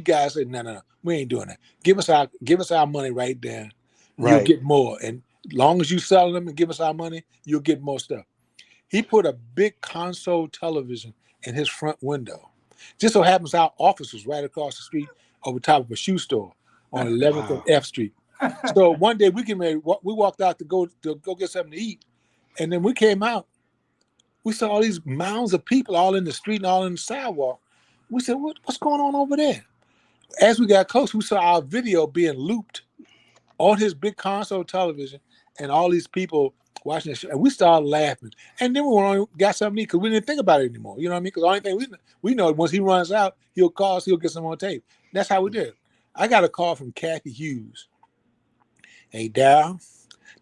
guys said, no, we ain't doing that. Give us our money right there. You'll get more. And as long as you sell them and give us our money, you'll get more stuff. He put a big console television in his front window. Just so happens our office was right across the street over top of a shoe store on 11th and F Street. So one day we walked out to go get something to eat. And then we came out. We saw all these mounds of people all in the street and all in the sidewalk. We said, what's going on over there? As we got close, we saw our video being looped on his big console television and all these people watching the show. And we started laughing. And then we got something to eat because we didn't think about it anymore. You know what I mean? Because the only thing we know, once he runs out, he'll call us, he'll get some on tape. That's how we did it. I got a call from Kathy Hughes. Hey, Darryll,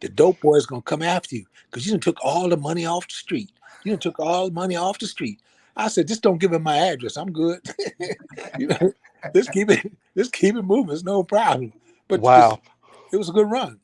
the dope boy is going to come after you because you done took all the money off the street. I said, just don't give him my address. I'm good. Let's keep it moving. It's no problem. But it was a good run.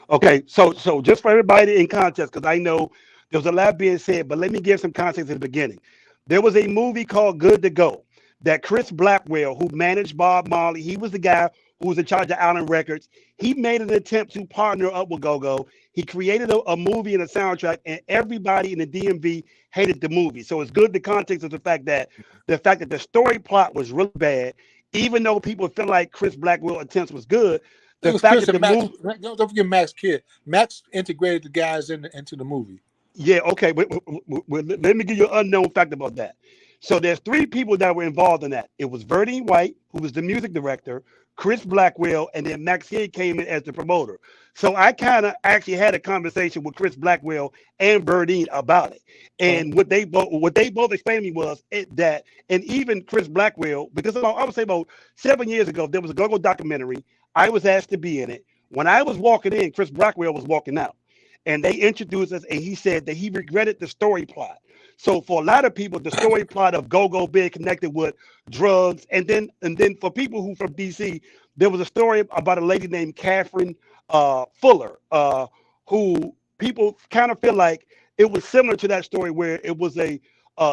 Okay, so just for everybody in context, because I know there was a lot being said, but let me give some context at the beginning. There was a movie called Good to Go that Chris Blackwell, who managed Bob Marley, he was the guy who was in charge of Island Records. He made an attempt to partner up with Go-Go. He created a movie and a soundtrack, and everybody in the DMV hated the movie. So it's good the context of the fact that the story plot was really bad, even though people feel like Chris Blackwell's attempts was good. The fact that Max, don't forget Max Kidd. Max integrated the guys into the movie. Yeah, okay. Let me give you an unknown fact about that. So there's three people that were involved in that. It was Verdine White, who was the music director, Chris Blackwell, and then Maxine came in as the promoter. So I kind of actually had a conversation with Chris Blackwell and Birdine about it. And what they both explained to me was that, and even Chris Blackwell, because I would say about 7 years ago, there was a Go-Go documentary. I was asked to be in it. When I was walking in, Chris Blackwell was walking out. And they introduced us, and he said that he regretted the story plot. So for a lot of people, the story plot of Go-Go being connected with drugs, and then for people who from DC, there was a story about a lady named Catherine Fuller, who people kind of feel like it was similar to that story where it was a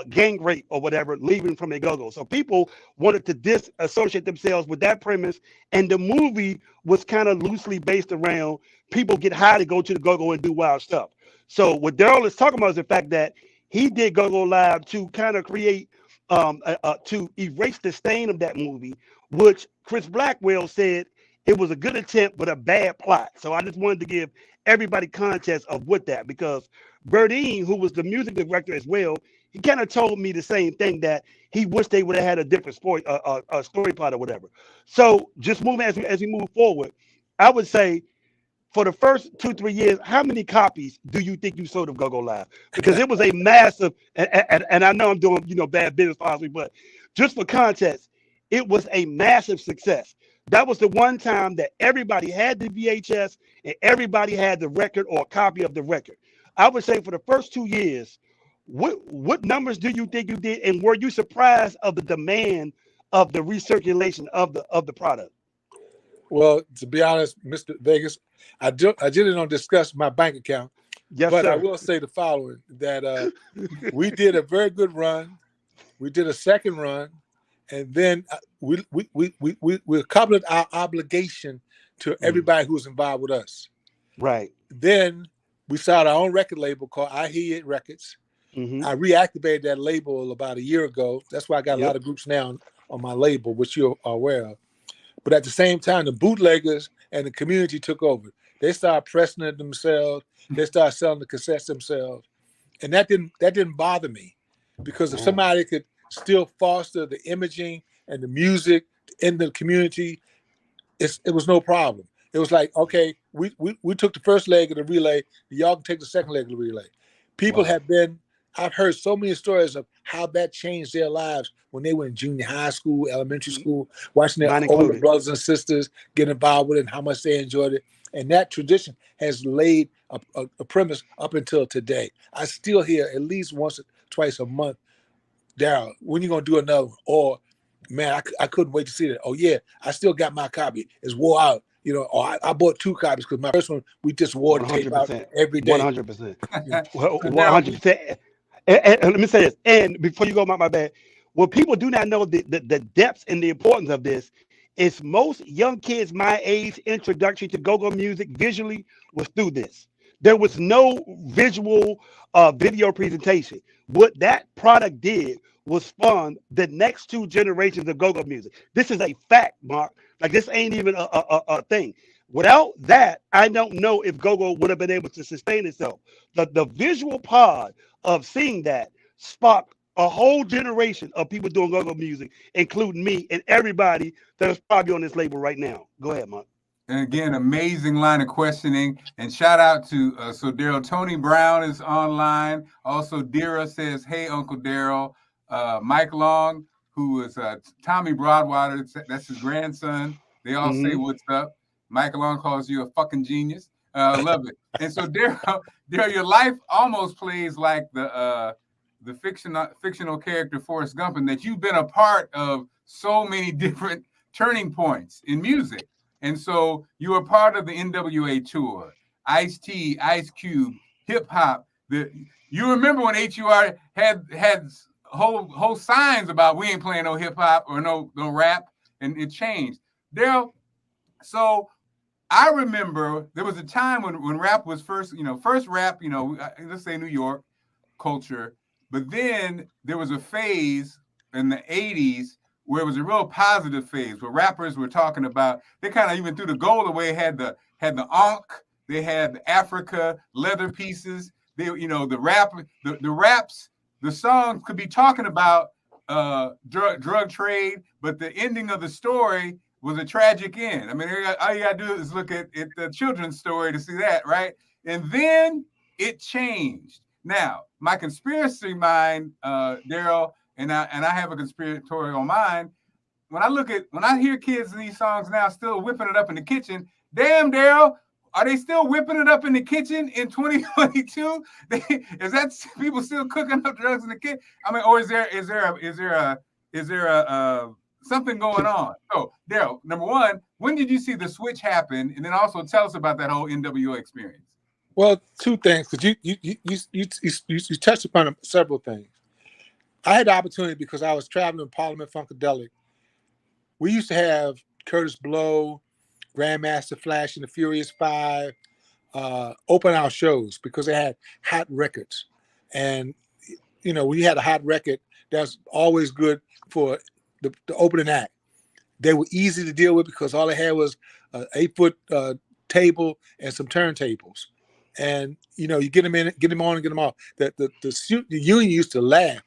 gang rape or whatever, leaving from a Go-Go. So people wanted to disassociate themselves with that premise, and the movie was kind of loosely based around people get high to go to the Go-Go and do wild stuff. So what Darryll is talking about is the fact that he did Go-Go Live to kind of create, to erase the stain of that movie, which Chris Blackwell said it was a good attempt, but a bad plot. So I just wanted to give everybody context of what that, because Birdine, who was the music director as well, he kind of told me the same thing, that he wished they would have had a different story plot or whatever. So just moving as we move forward, I would say, for the first 2-3 years, how many copies do you think you sold of Go-Go Live? Because it was a massive, and I know I'm doing bad business possibly, but just for context, it was a massive success. That was the one time that everybody had the VHS and everybody had the record or a copy of the record. I would say for the first 2 years, what numbers do you think you did, and were you surprised of the demand of the recirculation of the product? Well, to be honest, Mr. Vegas, I generally don't discuss my bank account. Yes, but sir. I will say the following: that we did a very good run. We did a second run, and then we accomplished our obligation to everybody who was involved with us. Right. Then we started our own record label called I Hear It Records. Mm-hmm. I reactivated that label about a year ago. That's why I got a lot of groups now on my label, which you're aware of. But at the same time, the bootleggers and the community took over. They started pressing it themselves. They started selling the cassettes themselves, and that didn't bother me, because if somebody could still foster the imaging and the music in the community, it was no problem. It was like, okay, we took the first leg of the relay. Y'all can take the second leg of the relay. People have been. I've heard so many stories of how that changed their lives when they were in junior high school, elementary school, watching their older brothers and sisters get involved with it and how much they enjoyed it. And that tradition has laid a premise up until today. I still hear at least once or twice a month, Darryll, when you going to do another one? Or, man, I couldn't wait to see that. Oh, yeah, I still got my copy. It's wore out. Or I bought 2 copies because my first one, we just wore the tape out every day. 100%. 100%. And let me say this, and before you go, my bad, what people do not know the depths and the importance of this is most young kids my age introduction to go-go music visually was through this. There was no visual video presentation. What that product did was spawn the next 2 generations of go-go music. This is a fact, Mark. Like, this ain't even a thing. Without that, I don't know if go-go would have been able to sustain itself. The visual pod of seeing that sparked a whole generation of people doing go-go music, including me and everybody that is probably on this label right now. Go ahead, Mark. And again, amazing line of questioning. And shout out to, Darryll, Tony Brown is online. Also, Dira says, hey, Uncle Darryll. Mike Long, who is Tommy Broadwater, that's his grandson. They all say, what's up? Mike Long calls you a fucking genius. Love it. And so, Darryll, your life almost plays like the fictional character Forrest Gump, and that you've been a part of so many different turning points in music. And so you were part of the NWA tour, Ice-T, Ice Cube, hip hop. You remember when HUR had whole signs about we ain't playing no hip hop or no rap, and it changed. Darryll, so I remember there was a time when rap was first rap, let's say New York culture, but then there was a phase in the 80s where it was a real positive phase where rappers were talking about, they kind of even threw the gold away, had the Ankh, they had the Africa leather pieces, the raps, the songs could be talking about drug trade, but the ending of the story was a tragic end. I mean, all you gotta do is look at the children's story to see that, right? And then it changed. Now, my conspiracy mind, Darryl, and I have a conspiratorial mind. When I hear kids in these songs now still whipping it up in the kitchen, damn, Darryl, are they still whipping it up in the kitchen in 2022? Is that people still cooking up drugs in the kitchen? I mean, or is there a something going on? So, Darryl, number one, when did you see the switch happen? And then also tell us about that whole NWO experience. Well, two things, because you touched upon several things. I had the opportunity because I was traveling in Parliament Funkadelic. We used to have Curtis Blow, Grandmaster Flash and the Furious Five open our shows because they had hot records. And, we had a hot record that's always good for the opening act. They were easy to deal with because all they had was an 8-foot table and some turntables. And, you get them in, get them on and get them off. The union used to laugh.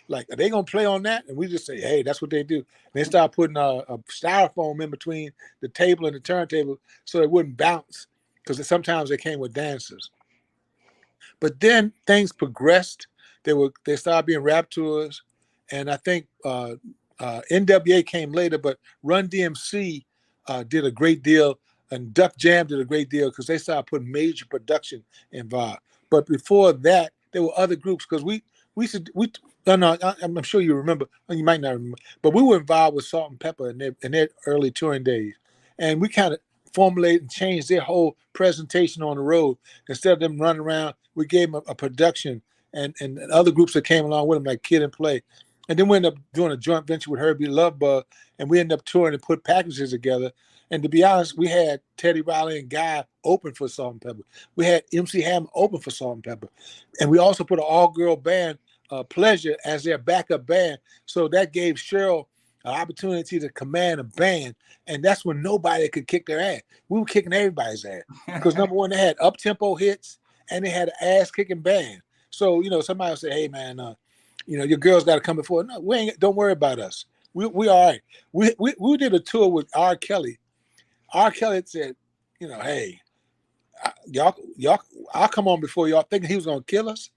Like, are they going to play on that? And we just say, hey, that's what they do. And they start putting a styrofoam in between the table and the turntable so it wouldn't bounce, because sometimes they came with dancers. But then things progressed. They started being rap tours. And I think NWA came later, but Run DMC did a great deal, and Duck Jam did a great deal because they started putting major production involved. But before that, there were other groups, because I'm sure you remember, you might not remember, but we were involved with Salt and Pepper in their early touring days. And we kind of formulated and changed their whole presentation on the road. Instead of them running around, we gave them a production and other groups that came along with them, like Kid and Play. And then we ended up doing a joint venture with Herbie Lovebug, and we ended up touring and put packages together. And to be honest, we had Teddy Riley and Guy open for Salt and Pepper. We had MC Hammer open for Salt and Pepper. And we also put an all-girl band, Pleasure, as their backup band. So that gave Cheryl an opportunity to command a band. And that's when nobody could kick their ass. We were kicking everybody's ass. Because number one, they had up-tempo hits and they had an ass-kicking band. So, somebody will say, hey, man, your girls got to come before. No, don't worry about us. We all right. We did a tour with R. Kelly. R. Kelly said, hey, y'all, I'll come on before y'all, thinking he was going to kill us.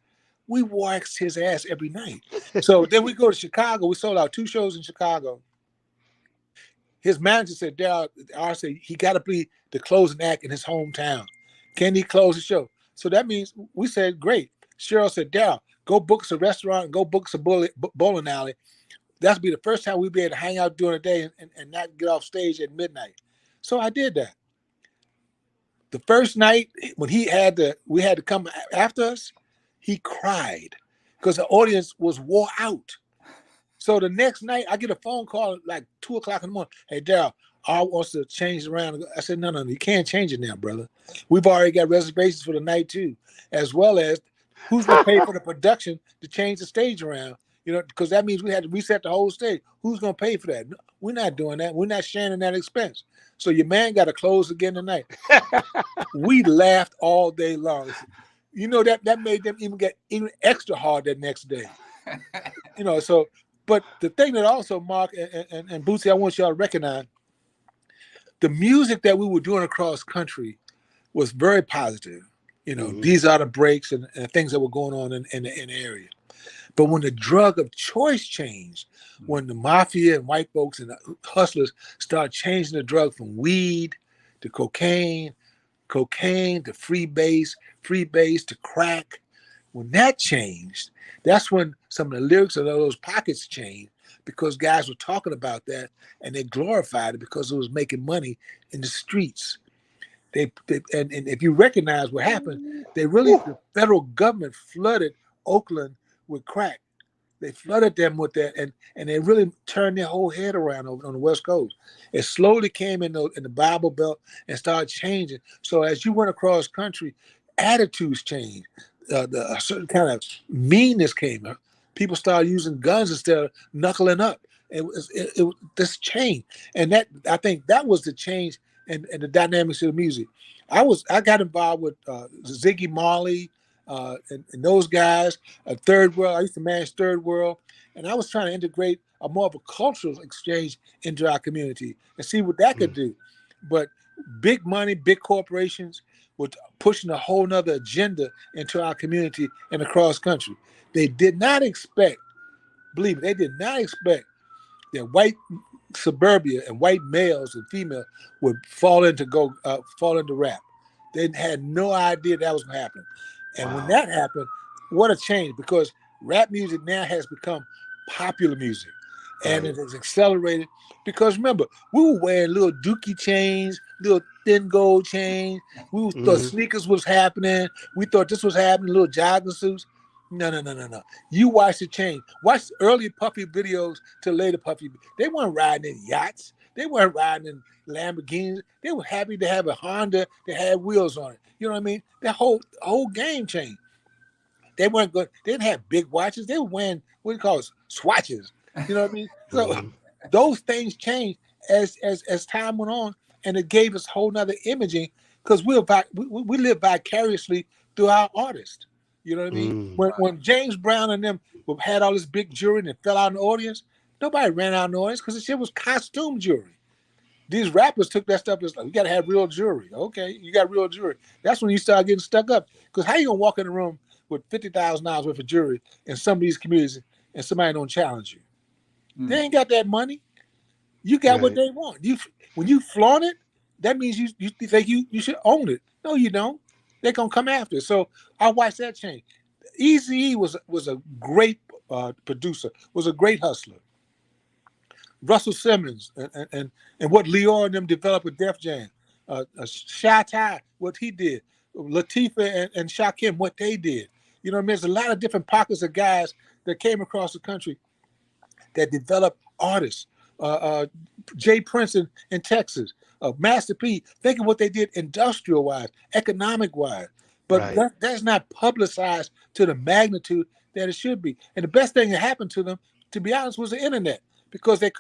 We waxed his ass every night. So then we go to Chicago. We sold out 2 shows in Chicago. His manager said, Darryll, R said, he got to be the closing act in his hometown. Can he close the show? So that means we said, great. Cheryl said, Darryll, go book us a restaurant and go book us a bowling alley. That'll be the first time we'll be able to hang out during the day and not get off stage at midnight. So I did that. The first night when we had to come after us, he cried because the audience was wore out. So the next night I get a phone call at like 2:00 in the morning. Hey, Darryll, I wants to change it around. I said, no, you can't change it now, brother. We've already got reservations for the night too, as well as who's going to pay for the production to change the stage around, because that means we had to reset the whole stage. Who's going to pay for that? No, we're not doing that. We're not sharing that expense. So your man got to close again tonight. We laughed all day long. That made them even get even extra hard that next day. So, but the thing that also, Mark and Bootsy, I want y'all to recognize, the music that we were doing across country was very positive. These are the breaks and things that were going on in the area. But when the drug of choice changed, when the mafia and white folks and the hustlers started changing the drug from weed to cocaine to free base to crack, when that changed, that's when some of the lyrics of those pockets changed, because guys were talking about that and they glorified it because it was making money in the streets. And if you recognize what happened, the federal government flooded Oakland with crack. They flooded them with that, and they really turned their whole head around over on the West Coast. It slowly came in the Bible Belt and started changing. So as you went across country, attitudes changed. A certain kind of meanness came up. People started using guns instead of knuckling up. It was this change, and I think that was the change and the dynamics of the music. I got involved with Ziggy Marley and those guys, Third World. I used to manage Third World, and I was trying to integrate a more of a cultural exchange into our community and see what that could do. But big money, big corporations were pushing a whole nother agenda into our community and across country. They did not expect, believe me, they did not expect that white suburbia and white males and females would fall into rap. They had no idea that was going to happen. And when that happened, what a change, because rap music now has become popular music. And it has accelerated because remember, we were wearing little dookie chains, little thin gold chains. We thought sneakers was happening. We thought this was happening, little jogging suits. No. You watch the change. Watch early Puffy videos to later Puffy. They weren't riding in yachts. They weren't riding in Lamborghinis. They were happy to have a Honda that had wheels on it. You know what I mean? That whole game changed. They weren't good. They didn't have big watches. They were wearing what do you call it? Swatches. You know what I mean? So those things changed as time went on, and it gave us whole nother imaging because we live vicariously through our artists. You know what I mean? When James Brown and them had all this big jewelry and it fell out in the audience, nobody ran out in the audience because the shit was costume jewelry. These rappers took that stuff as like, you got to have real jewelry. Okay, you got real jewelry. That's when you start getting stuck up. Because how you gonna walk in the room with $50,000 worth of jewelry in some of these communities and somebody don't challenge you? They ain't got that money. You got what they want. When you flaunt it, that means you think you should own it. No, you don't. They're gonna come after it. So I watched that change. Eazy-E was a great producer, was a great hustler. Russell Simmons and what Leor and them developed with Def Jam. Shy-Ty, what he did. Latifah and Shakim, what they did. You know what I mean? There's a lot of different pockets of guys that came across the country that developed artists. Jay Prince in Texas. Master P, think of what they did industrial-wise, economic-wise. But that's not publicized to the magnitude that it should be. And the best thing that happened to them, to be honest, was the internet. Because they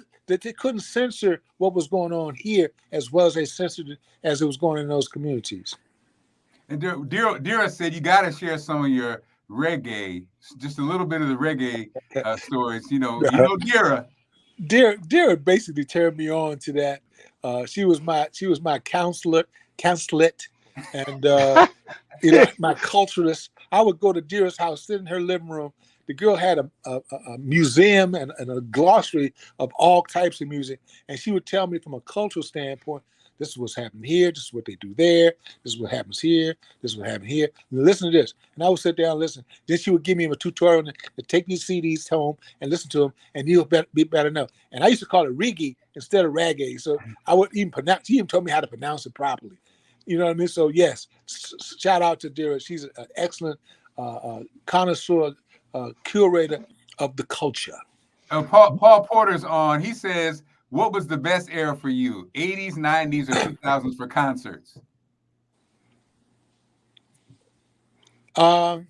couldn't censor what was going on here as well as they censored it as it was going on in those communities. And Darryll said you got to share some of your reggae, just a little bit of the reggae stories. You know Darryll. Darryll basically turned me on to that. She was my counselor, and my culturalist. I would go to Darryll's house, sit in her living room. The girl had a museum and a glossary of all types of music, and she would tell me from a cultural standpoint, this is what's happening here, this is what they do there, this is what happens here, this is what happened here. And listen to this. And I would sit down and listen. Then she would give me a tutorial to take these CDs home and listen to them, and you'll be better know. And I used to call it reggae instead of reggae. So I would even pronounce, she even told me how to pronounce it properly. You know what I mean? So yes, shout out to Darryll. She's an excellent connoisseur, curator of the culture. Paul Porter's on. He says, what was the best era for you? 80s, 90s, or 2000s for concerts? I'll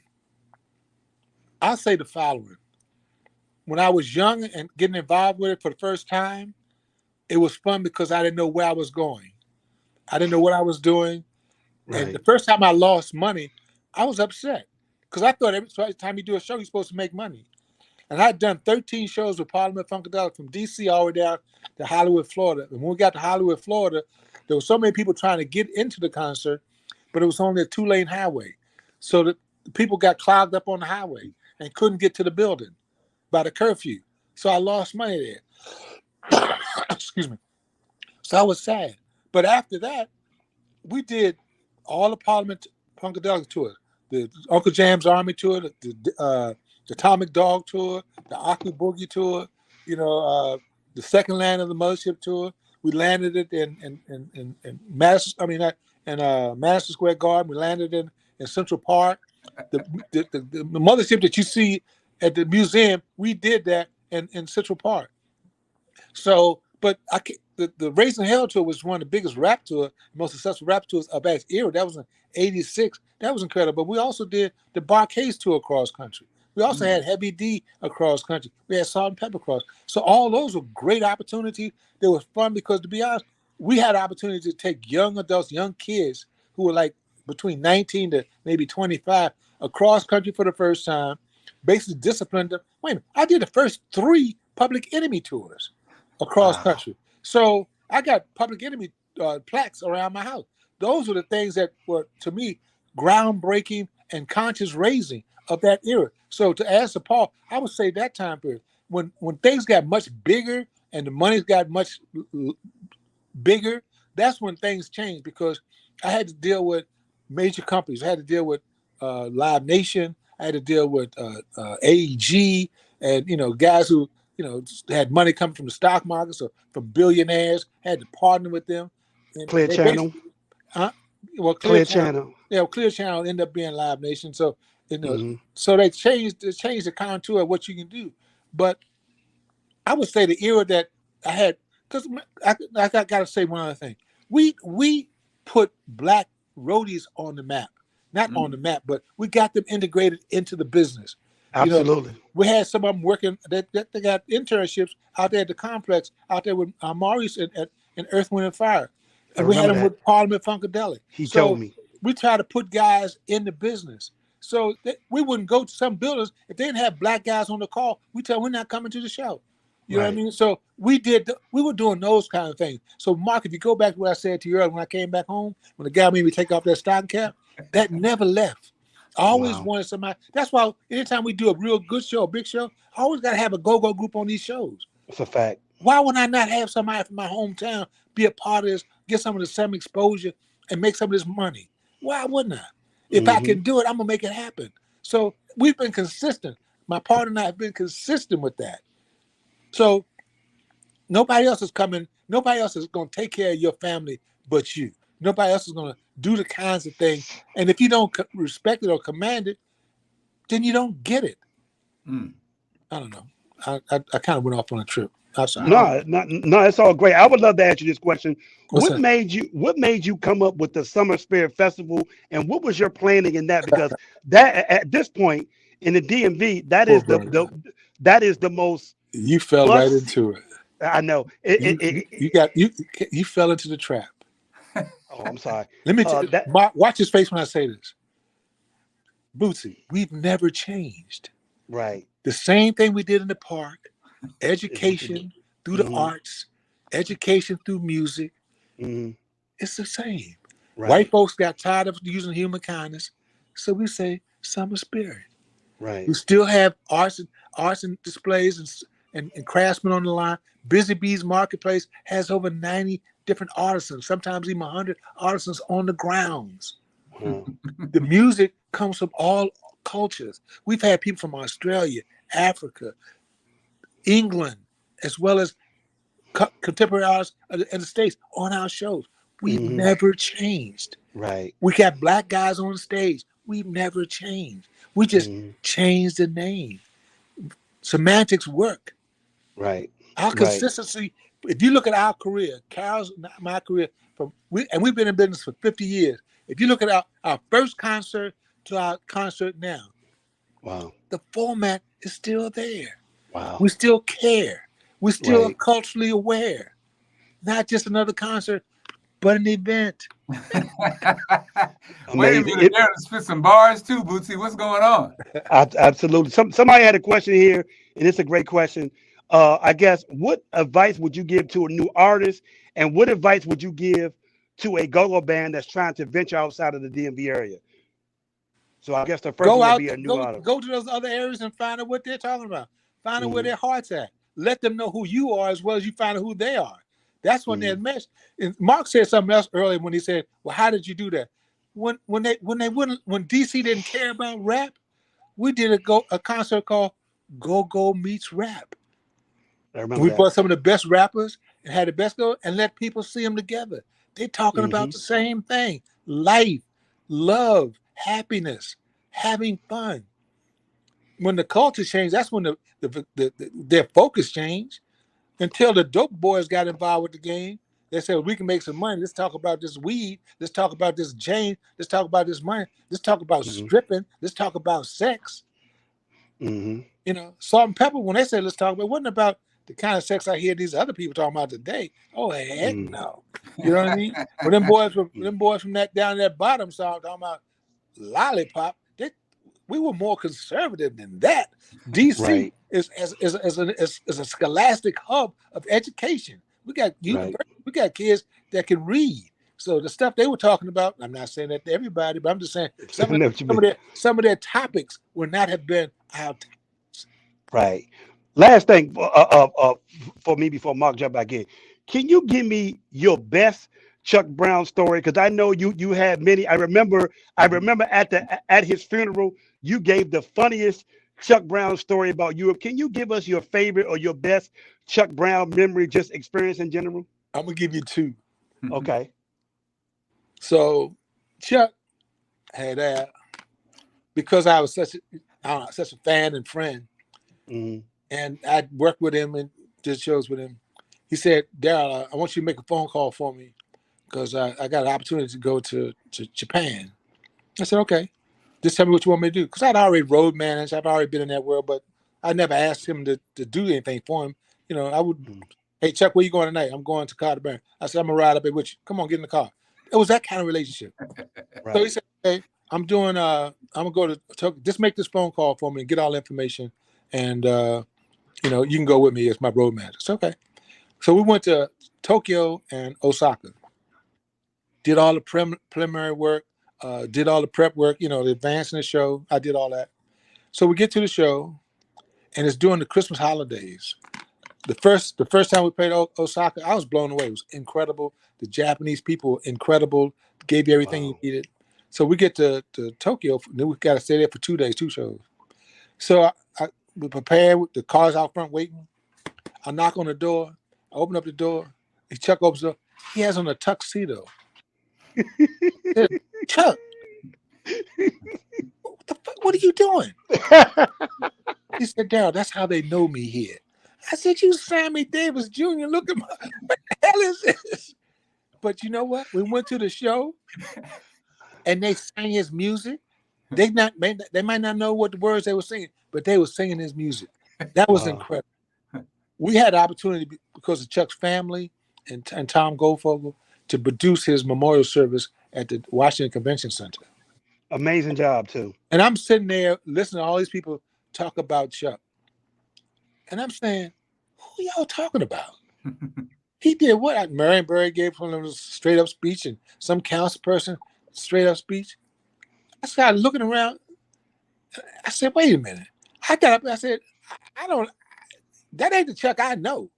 say the following. When I was young and getting involved with it for the first time, it was fun because I didn't know where I was going. I didn't know what I was doing. Right. And the first time I lost money, I was upset because I thought every time you do a show, you're supposed to make money. And I'd done 13 shows with Parliament Funkadelic from D.C. all the way down to Hollywood, Florida. And when we got to Hollywood, Florida, there were so many people trying to get into the concert, but it was only a 2-lane highway. So the people got clogged up on the highway and couldn't get to the building by the curfew. So I lost money there. Excuse me. So I was sad. But after that, we did all the Parliament Funkadelic tours, the Uncle Jam's Army tour, the Atomic Dog tour, the Aku Boogie tour, the Second Land of the Mothership tour. We landed it in Madison Square Garden. We landed in Central Park. The mothership that you see at the museum, we did that in Central Park. So, but the Raising Hell tour was one of the biggest rap tours, most successful rap tours of that era. That was in '86. That was incredible. But we also did the Barcades tour across country. We also had Heavy D across country. We had Salt and Pepper across. So all those were great opportunities. They were fun because, to be honest, we had opportunity to take young adults, young kids who were like between 19 to maybe 25 across country for the first time, basically disciplined them. Wait a minute, I did the first 3 Public Enemy tours across country. So I got Public Enemy plaques around my house. Those were the things that were, to me, groundbreaking and conscious raising of that era. So to answer Paul, I would say that time period, when things got much bigger and the money's got much bigger, that's when things changed, because I had to deal with major companies. I had to deal with Live Nation. I had to deal with AEG, and guys who had money coming from the stock markets or from billionaires. Had to partner with them. And Clear Channel. Well, Clear Channel. Yeah, Clear Channel ended up being Live Nation. So so they changed the contour of what you can do. But I would say the era that I had, because I got to say one other thing. We put black roadies on the map. Not on the map, but we got them integrated into the business. Absolutely. We had some of them working. They got internships out there at the complex, out there with Maurice in Earth, Wind, and Fire. And we had them with Parliament Funkadelic. He told me. We try to put guys in the business. So we wouldn't go to some buildings if they didn't have black guys on the call. We tell them we're not coming to the show. You know what I mean? So we were doing those kind of things. So Mark, if you go back to what I said to you earlier when I came back home, when the guy made me take off that stocking cap, that never left. I always wanted somebody. That's why anytime we do a real good show, a big show, I always got to have a go-go group on these shows. That's a fact. Why would I not have somebody from my hometown be a part of this, get some of the same exposure, and make some of this money? Why wouldn't I? If I can do it, I'm going to make it happen. So we've been consistent. My partner and I have been consistent with that. So nobody else is coming. Nobody else is going to take care of your family but you. Nobody else is going to do the kinds of things. And if you don't respect it or command it, then you don't get it. I don't know. I kind of went off on a trip. I'm sorry. No, it's all great. I would love to ask you this question. What made you come up with the Summer Spirit Festival, and what was your planning in that? Because that at this point in the DMV, that is the most. You fell right into it. I know. You fell into the trap. Oh, I'm sorry. Let me watch his face when I say this. Bootsy, we've never changed. Right. The same thing we did in the park, education through the arts, education through music. It's the same. Right. White folks got tired of using human kindness, so we say Summer Spirit. Right. We still have arts and displays and craftsmen on the line. Busy Bees Marketplace has over 90 different artisans, sometimes even 100 artisans on the grounds. The music comes from all cultures. We've had people from Australia, Africa, England, as well as contemporary artists in the States on our shows. We've never changed. Right. We got black guys on stage. We've never changed. We just changed the name. Semantics work. Right. Our consistency, if you look at our career, Carol's, my career, and we've been in business for 50 years. If you look at our first concert to our concert now, the format is still there. Wow. We still care. We're still culturally aware. Not just another concert, but an event. Wait a minute, there to spit some bars too, Bootsy. What's going on? Absolutely. Somebody had a question here, and it's a great question. I guess, what advice would you give to a new artist, and what advice would you give to a go-go band that's trying to venture outside of the DMV area? So I guess the first one would be a new artist. Go to those other areas and find out what they're talking about. Find out where their heart's at. Let them know who you are as well as you find out who they are. That's when they're meshed. And Mark said something else earlier when he said, "Well, how did you do that?" When DC didn't care about rap, we did a concert called Go Meets Rap. We brought some of the best rappers and had the best go and let people see them together. They're talking about the same thing: life, love, happiness, having fun. When the culture changed, that's when their focus changed. Until the dope boys got involved with the game, they said, we can make some money. Let's talk about this weed. Let's talk about this chain. Let's talk about this money. Let's talk about stripping. Let's talk about sex. Salt and pepper, when they said let's talk about, it wasn't about the kind of sex I hear these other people talking about today. Oh, heck no. You know what I mean? When them boys from that down that bottom song talking about lollipop, we were more conservative than that. DC Right. is a scholastic hub of education. We got we got kids that can read. So the stuff they were talking about, I'm not saying that to everybody, but I'm just saying some of their topics would not have been our topics. Right. Last thing for me before Mark jump back in, can you give me your best Chuck Brown story? Because I know you had many. I remember at his funeral, you gave the funniest Chuck Brown story about Europe. Can you give us your favorite or your best Chuck Brown memory, just experience in general? I'm gonna give you two. Okay. So Chuck had because I was such a fan and friend, and I worked with him and did shows with him. He said, Darryll, I want you to make a phone call for me because I got an opportunity to go to Japan. I said, okay, just tell me what you want me to do. Because I'd already road managed, I'd already been in that world, but I never asked him to do anything for him. You know, I would, hey, Chuck, where you going tonight? I'm going to Carter Burn. I said, I'm going to ride up there with you. Come on, get in the car. It was that kind of relationship. Right. So he said, okay, I'm going to go to Tokyo. Just make this phone call for me and get all the information. And, you know, you can go with me as my road manager. It's okay. So we went to Tokyo and Osaka. Did all the preliminary work, did all the prep work, you know, the advance in the show. I did all that. So we get to the show, and it's during the Christmas holidays. The first time we played Osaka, I was blown away. It was incredible. The Japanese people, incredible, gave you everything you needed. So we get to Tokyo, then we got to stay there for 2 days, 2 shows. So we prepared, the car's out front waiting. I knock on the door. I open up the door. Chuck opens the door. He has on a tuxedo. Said, Chuck, what are you doing? He said, Darryll, that's how they know me here. I said, you Sammy Davis Jr., look at what the hell is this? But you know what? We went to the show and they sang his music. They might not know what the words they were singing, but they were singing his music. That was incredible. We had the opportunity because of Chuck's family and Tom Goldfogle to produce his memorial service at the Washington Convention Center. Amazing job too. And I'm sitting there listening to all these people talk about Chuck. And I'm saying, who y'all talking about? He did what? Marion Barry gave him a straight up speech and some council person, straight up speech. I started looking around. I said, wait a minute. I got up and I said, that ain't the Chuck I know.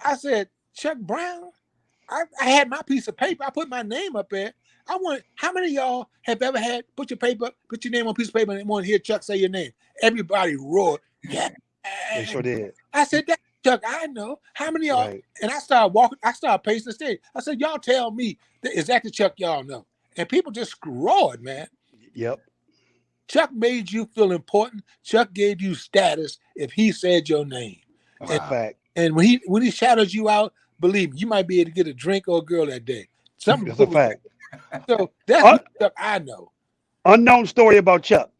I said, Chuck Brown? I had my piece of paper. I put my name up there. How many of y'all have ever put your name on a piece of paper and want to hear Chuck say your name? Everybody roared. Yeah. They sure did. I said, that Chuck, I know. How many of y'all? Right. And I started walking. I started pacing the stage. I said, y'all tell me, is that the Chuck y'all know? And people just roared, man. Yep. Chuck made you feel important. Chuck gave you status if he said your name. That's a fact. And when he shouted you out, believe me, you might be able to get a drink or a girl that day. That's a fact. So that's Chuck I know. Unknown story about Chuck.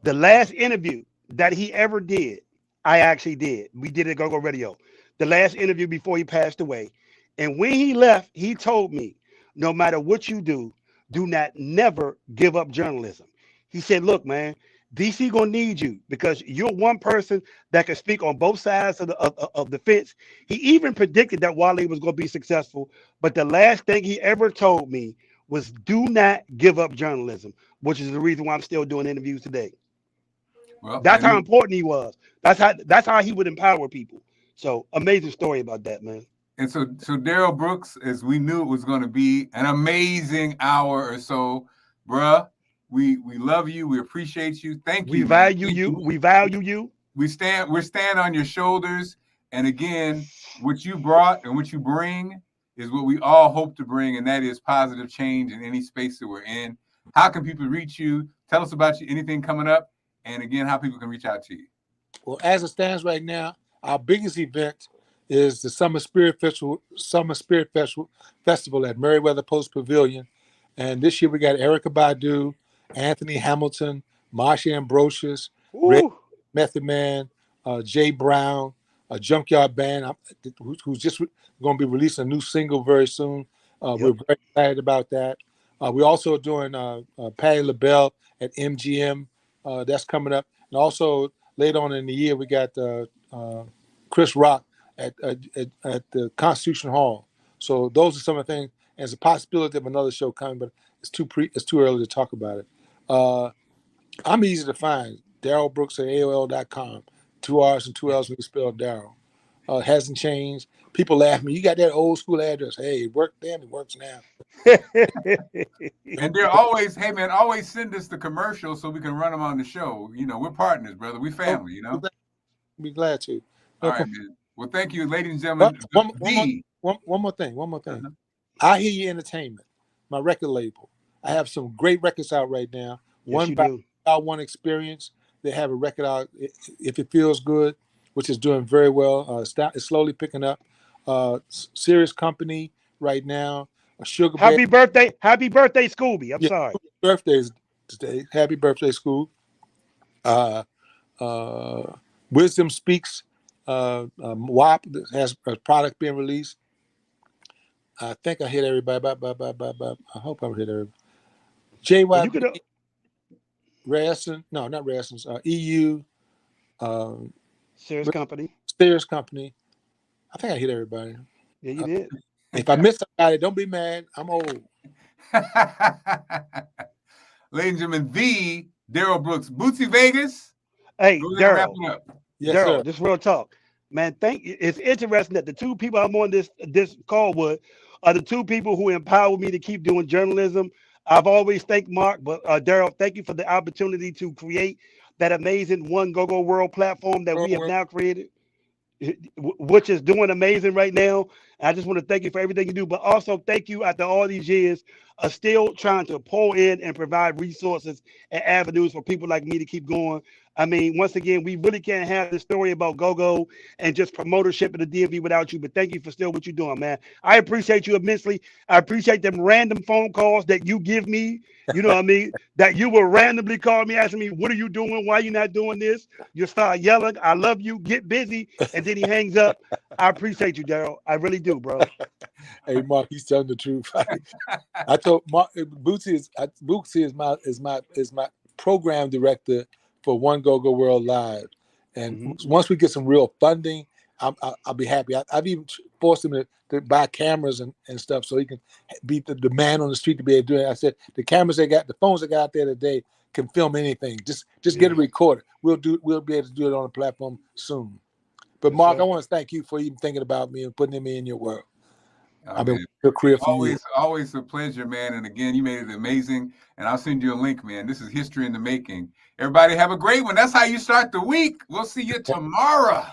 The last interview that he ever did, I actually did. We did it at Go-Go Radio. The last interview before he passed away. And when he left, he told me, no matter what you do not never give up journalism. He said, look, man, DC gonna need you because you're one person that can speak on both sides of the fence. He even predicted that Wale was gonna be successful, but the last thing he ever told me was do not give up journalism, which is the reason why I'm still doing interviews today. Well, that's how important he was. That's how he would empower people. So amazing story about that, man. And so Darryll Brooks, as we knew it was going to be an amazing hour or so, bruh. We love you. We appreciate you. Thank you. We value you. We value you. We're stand on your shoulders. And again, what you brought and what you bring is what we all hope to bring, and that is positive change in any space that we're in. How can people reach you? Tell us about you, anything coming up, and again, how people can reach out to you. Well, as it stands right now, our biggest event is the Summer Spirit Festival at Meriwether Post Pavilion. And this year we got Erykah Badu, Anthony Hamilton, Marsha Ambrosius, Ray Method Man, Jay Brown, a Junkyard Band who's just going to be releasing a new single very soon. We're very excited about that. We're also doing Patti LaBelle at MGM That's coming up. And also later on in the year, we got Chris Rock at the Constitution Hall. So those are some of the things. And there's a possibility of another show coming, but it's too early to talk about it. I'm easy to find. Darryll Brooks at AOL.com. 2 R's and 2 L's when you spell Darryll. It hasn't changed. People laugh at me. You got that old school address. Hey, it worked then. It works now. And they're always, hey man, always send us the commercials so we can run them on the show. You know, we're partners, brother. We family. You know. Be glad to. All right, man. Well, thank you, ladies and gentlemen. One more thing. Uh-huh. I Hear You Entertainment, my record label. I have some great records out right now. Yes, you do. One Experience. They have a record out, If It Feels Good, which is doing very well. It's slowly picking up. Serious Company right now. Sugar Happy birthday, Scooby. I'm sorry. Birthdays today. Happy birthday, Scoob. Wisdom Speaks. WAP has a product being released. I think I hit everybody. I hope I hit everybody. JY. Rayson, no, not Rayson's. EU. Serious Company. Serious Company. I think I hit everybody. Yeah, you did. If I missed somebody, don't be mad. I'm old. Ladies and gentlemen, the Darryll Brooks, Bootsy Vegas. Hey, Darryll. Yes, Darryll, sir. just real talk, man. It's interesting that the two people I'm on this call with are the two people who empower me to keep doing journalism. I've always thanked Mark, but Darryll, thank you for the opportunity to create that amazing One Go World platform that we have now created, which is doing amazing right now. And I just want to thank you for everything you do, but also thank you after all these years of still trying to pour in and provide resources and avenues for people like me to keep going. I mean, once again, we really can't have this story about go-go and just promotership in the DMV without you, but thank you for still what you're doing, man. I appreciate you immensely. I appreciate them random phone calls that you give me, you know what I mean, that you will randomly call me asking me, what are you doing? Why are you not doing this? You start yelling, I love you, get busy, and then he hangs up. I appreciate you, Darryll. I really do, bro. Hey, Mark, he's telling the truth. I told Mark, Bootsy is my program director for One Go World Live, and once we get some real funding, I'll be happy. I've even forced him to buy cameras and stuff so he can be the man on the street to be able to do it. I said the phones they got out there today can film anything. Just get it recorded. We'll be able to do it on a platform soon. But Mark, I want to thank you for even thinking about me and putting me in your world. I've been your career for years. Always a pleasure, man. And again, you made it amazing. And I'll send you a link, man. This is history in the making. Everybody have a great one. That's how you start the week. We'll see you tomorrow.